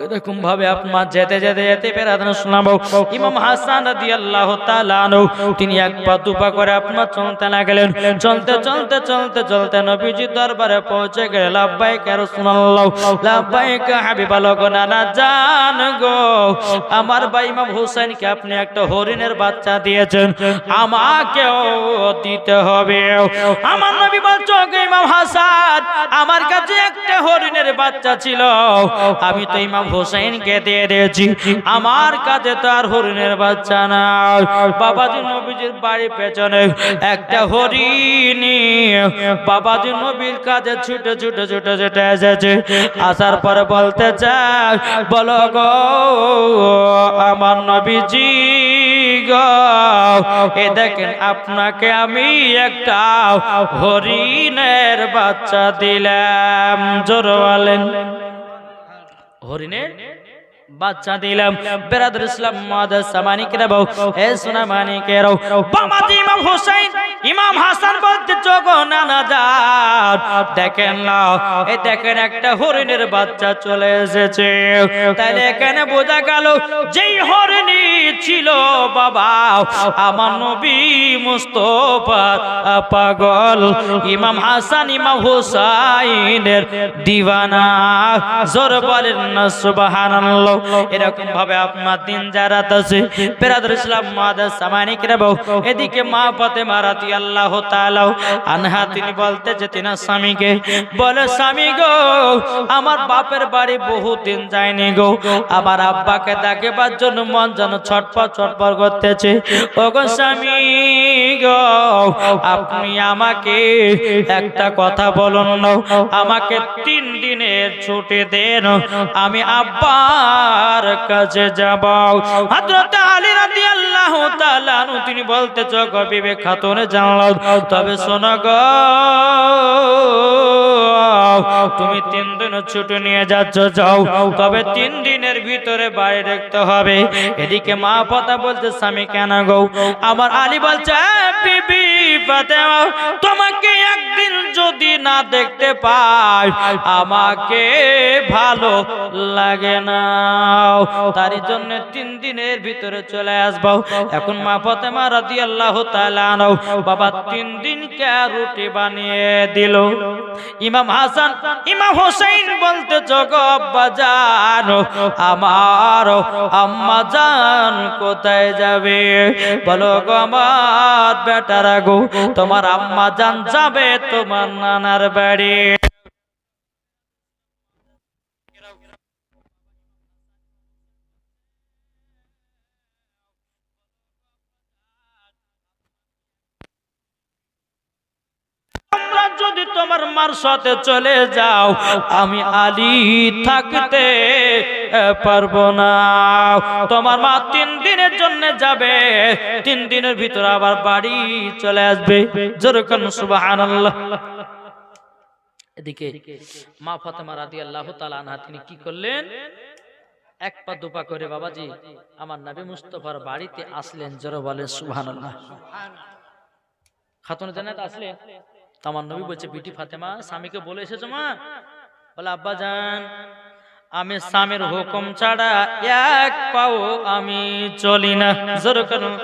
এরকম ভাবে আপনার যেতে যেতে যেতে বেরাদান শোনাবো, ইমাম হাসান রাদিয়াল্লাহু তাআলা আনহু তিনি এক পা দুপা করে আপনার চলতে লাগলেন। চলতে চলতে চলতে চলতে নবীজির দরবারে পৌঁছে গেলেন। লাব্বাইক ইয়া রাসূলুল্লাহ, লাব্বাইক হাবিবাল্লাহ। গো নানা জান গো, আমার ভাই ইমাম হুসাইনকে আপনি একটা হরিণের বাচ্চা দিয়েছেন, আমাকেও দিতে হবে। আমার নবী বলছো, গো ইমাম হাসান, আমার কাছে একটা হরিণের বাচ্চা ছিল, আমি তো ইমাম হুসাইনকে দিয়ে দিয়েছি, আমার কাছে তো আর হরিণের বাচ্চা না। বাবাজি নবীজির বাড়ির পেছনে একটা হরিণ বাবাজি নবীর কাছে ছুটে ছুটে ছুটে ছুটে এসেছে। আসার পরে বলতে চাই, বলো গো আমার নবীজি গো, এ দেখেন আপনাকে আমি একটা হরিণের বাচ্চা দিলাম। জোরে বলেন, হরিণের বাচ্চা দিলাম বেরাদুল ইসলাম মাদার সামানিকেরা বউ এ সোনা মানিকেরাও বাবাজি ইমাম হোসেন ইমাম হাসান বলতে জগো নানা যান দেখেন না এই দেখেন একটা হরিণের বাচ্চা চলে এসেছে তাইলে এখানে বোঝা গেল যেই হরিণী ছিল বাবা আমার নবী মুস্তাফা পাগল ইমাম হাসান ইমাম হোসেনের দিওয়ানা জোর বলেন না সুবহানাল্লাহ এরকম ভাবে আপনার দিন জারাত আছে বেরাদুল ইসলাম মাদার সামানিকেরা বউ এদিকে মা ফাতেমা রাদিয়াল্লাহু তাআলা আনহা তিনি বলতে যে তিনা স্বামীকে বলে স্বামী গো আমার বাপের বাড়ি বহুদিন যায়নি গো আমার আব্বাকে ডাকবার জন্য মন যেন ছটফট ছটফট করতেছে ওগো স্বামী গো আপনি আমাকে একটা কথা বলুন না আমাকে 3 দিনের ছুটি দেন আমি আব্বার কাছে যাব হযরত আলী রাদিয়াল্লাহু তাআলা আনহু তিনি বলতে গো বিবেক খাতুনে জানলাম তবে শোনো গো তুমি 3 দিন ছুটি নিয়ে যাচ্ছ যাও তবে 3 দিনের ভিতরে বাড়ি দেখতে হবে এদিকে মা ফাতেমা বলতে স্বামী কেন গো আমার আলী বলছে বিবি ফাতেমা তোমাকে একদিন যদি না দেখতে পাই আমাকে ভালো লাগে না তার জন্য 3 দিনের ভিতরে চলে আসবো এখন মা ফাতেমা রাদিয়াল্লাহু তাআলা আনহু বাবা 3 দিন কে রুটি বানিয়ে দিল ইমাম হাসান ইমাম হোসেন বলতে জগো আব্বা জান আমার আম্মা জান কোথায় যাবে বলো গো আমার বেটারা গো তোমার আম্মা জান যাবে তোমার নানার বাড়ি যদি তোমার মার সাথে চলে যাও আমি আলী থাকতে পারবো না তোমার মা 3 দিনের জন্য যাবে 3 দিনের ভিতর আবার বাড়ি চলে আসবে জোরে কোন সুবহানাল্লাহ এদিকে মা ফাতেমা রাদিয়াল্লাহু তাআলা আনহা তিনি কি করলেন এক পা দুপা করে বাবাজি আমার নবী মুস্তাফার বাড়িতে আসলেন জোরে বলেন সুবহানাল্লাহ খাতুন জান্নাত আসলেন আমার নবী বলছে বিটি ফাতেমা স্বামীকে বলে এসেছো মা বলে আব্বা জান আমি স্বামীর হুকুম ছাড়া এক পাও আমি চলি না জোরে করুন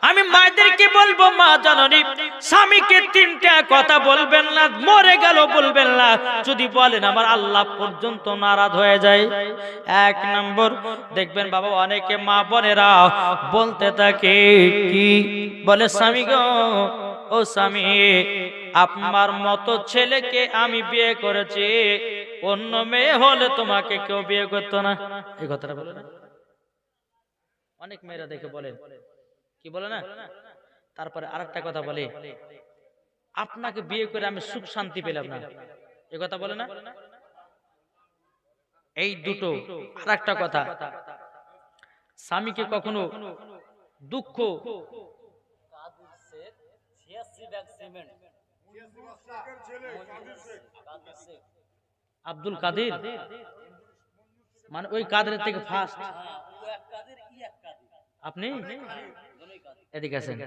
আমি মায়েদেরকে বলবো মা জননী স্বামীকে 3টা কথা বলবেন না মরে গেল বলবেন না যদি বলেন আমার আল্লাহ পর্যন্ত নারাজ হয়ে যায় 1 নম্বর দেখবেন বাবা অনেকে মা বোনেরা বলতে থাকে কি বলে স্বামী গো ও স্বামী আপনার মতো ছেলেকে আমি বিয়ে করেছি অন্য মেয়ে হলে তোমাকে কেউ বিয়ে করতো না এই কথাটা বলে না অনেক মেয়েরা দেখে বলেন কি বলে না তারপরে আরেকটা কথা বলে আপনাকে বিয়ে করে আমি সুখ শান্তি পেলাম না এই কথা বলে না এই দুটো আরেকটা কথা স্বামীকে কখনো দুঃখ আব্দুল কাদের মানে ওই কাদের থেকে ফার্স্ট আপনি এদিকে আছেন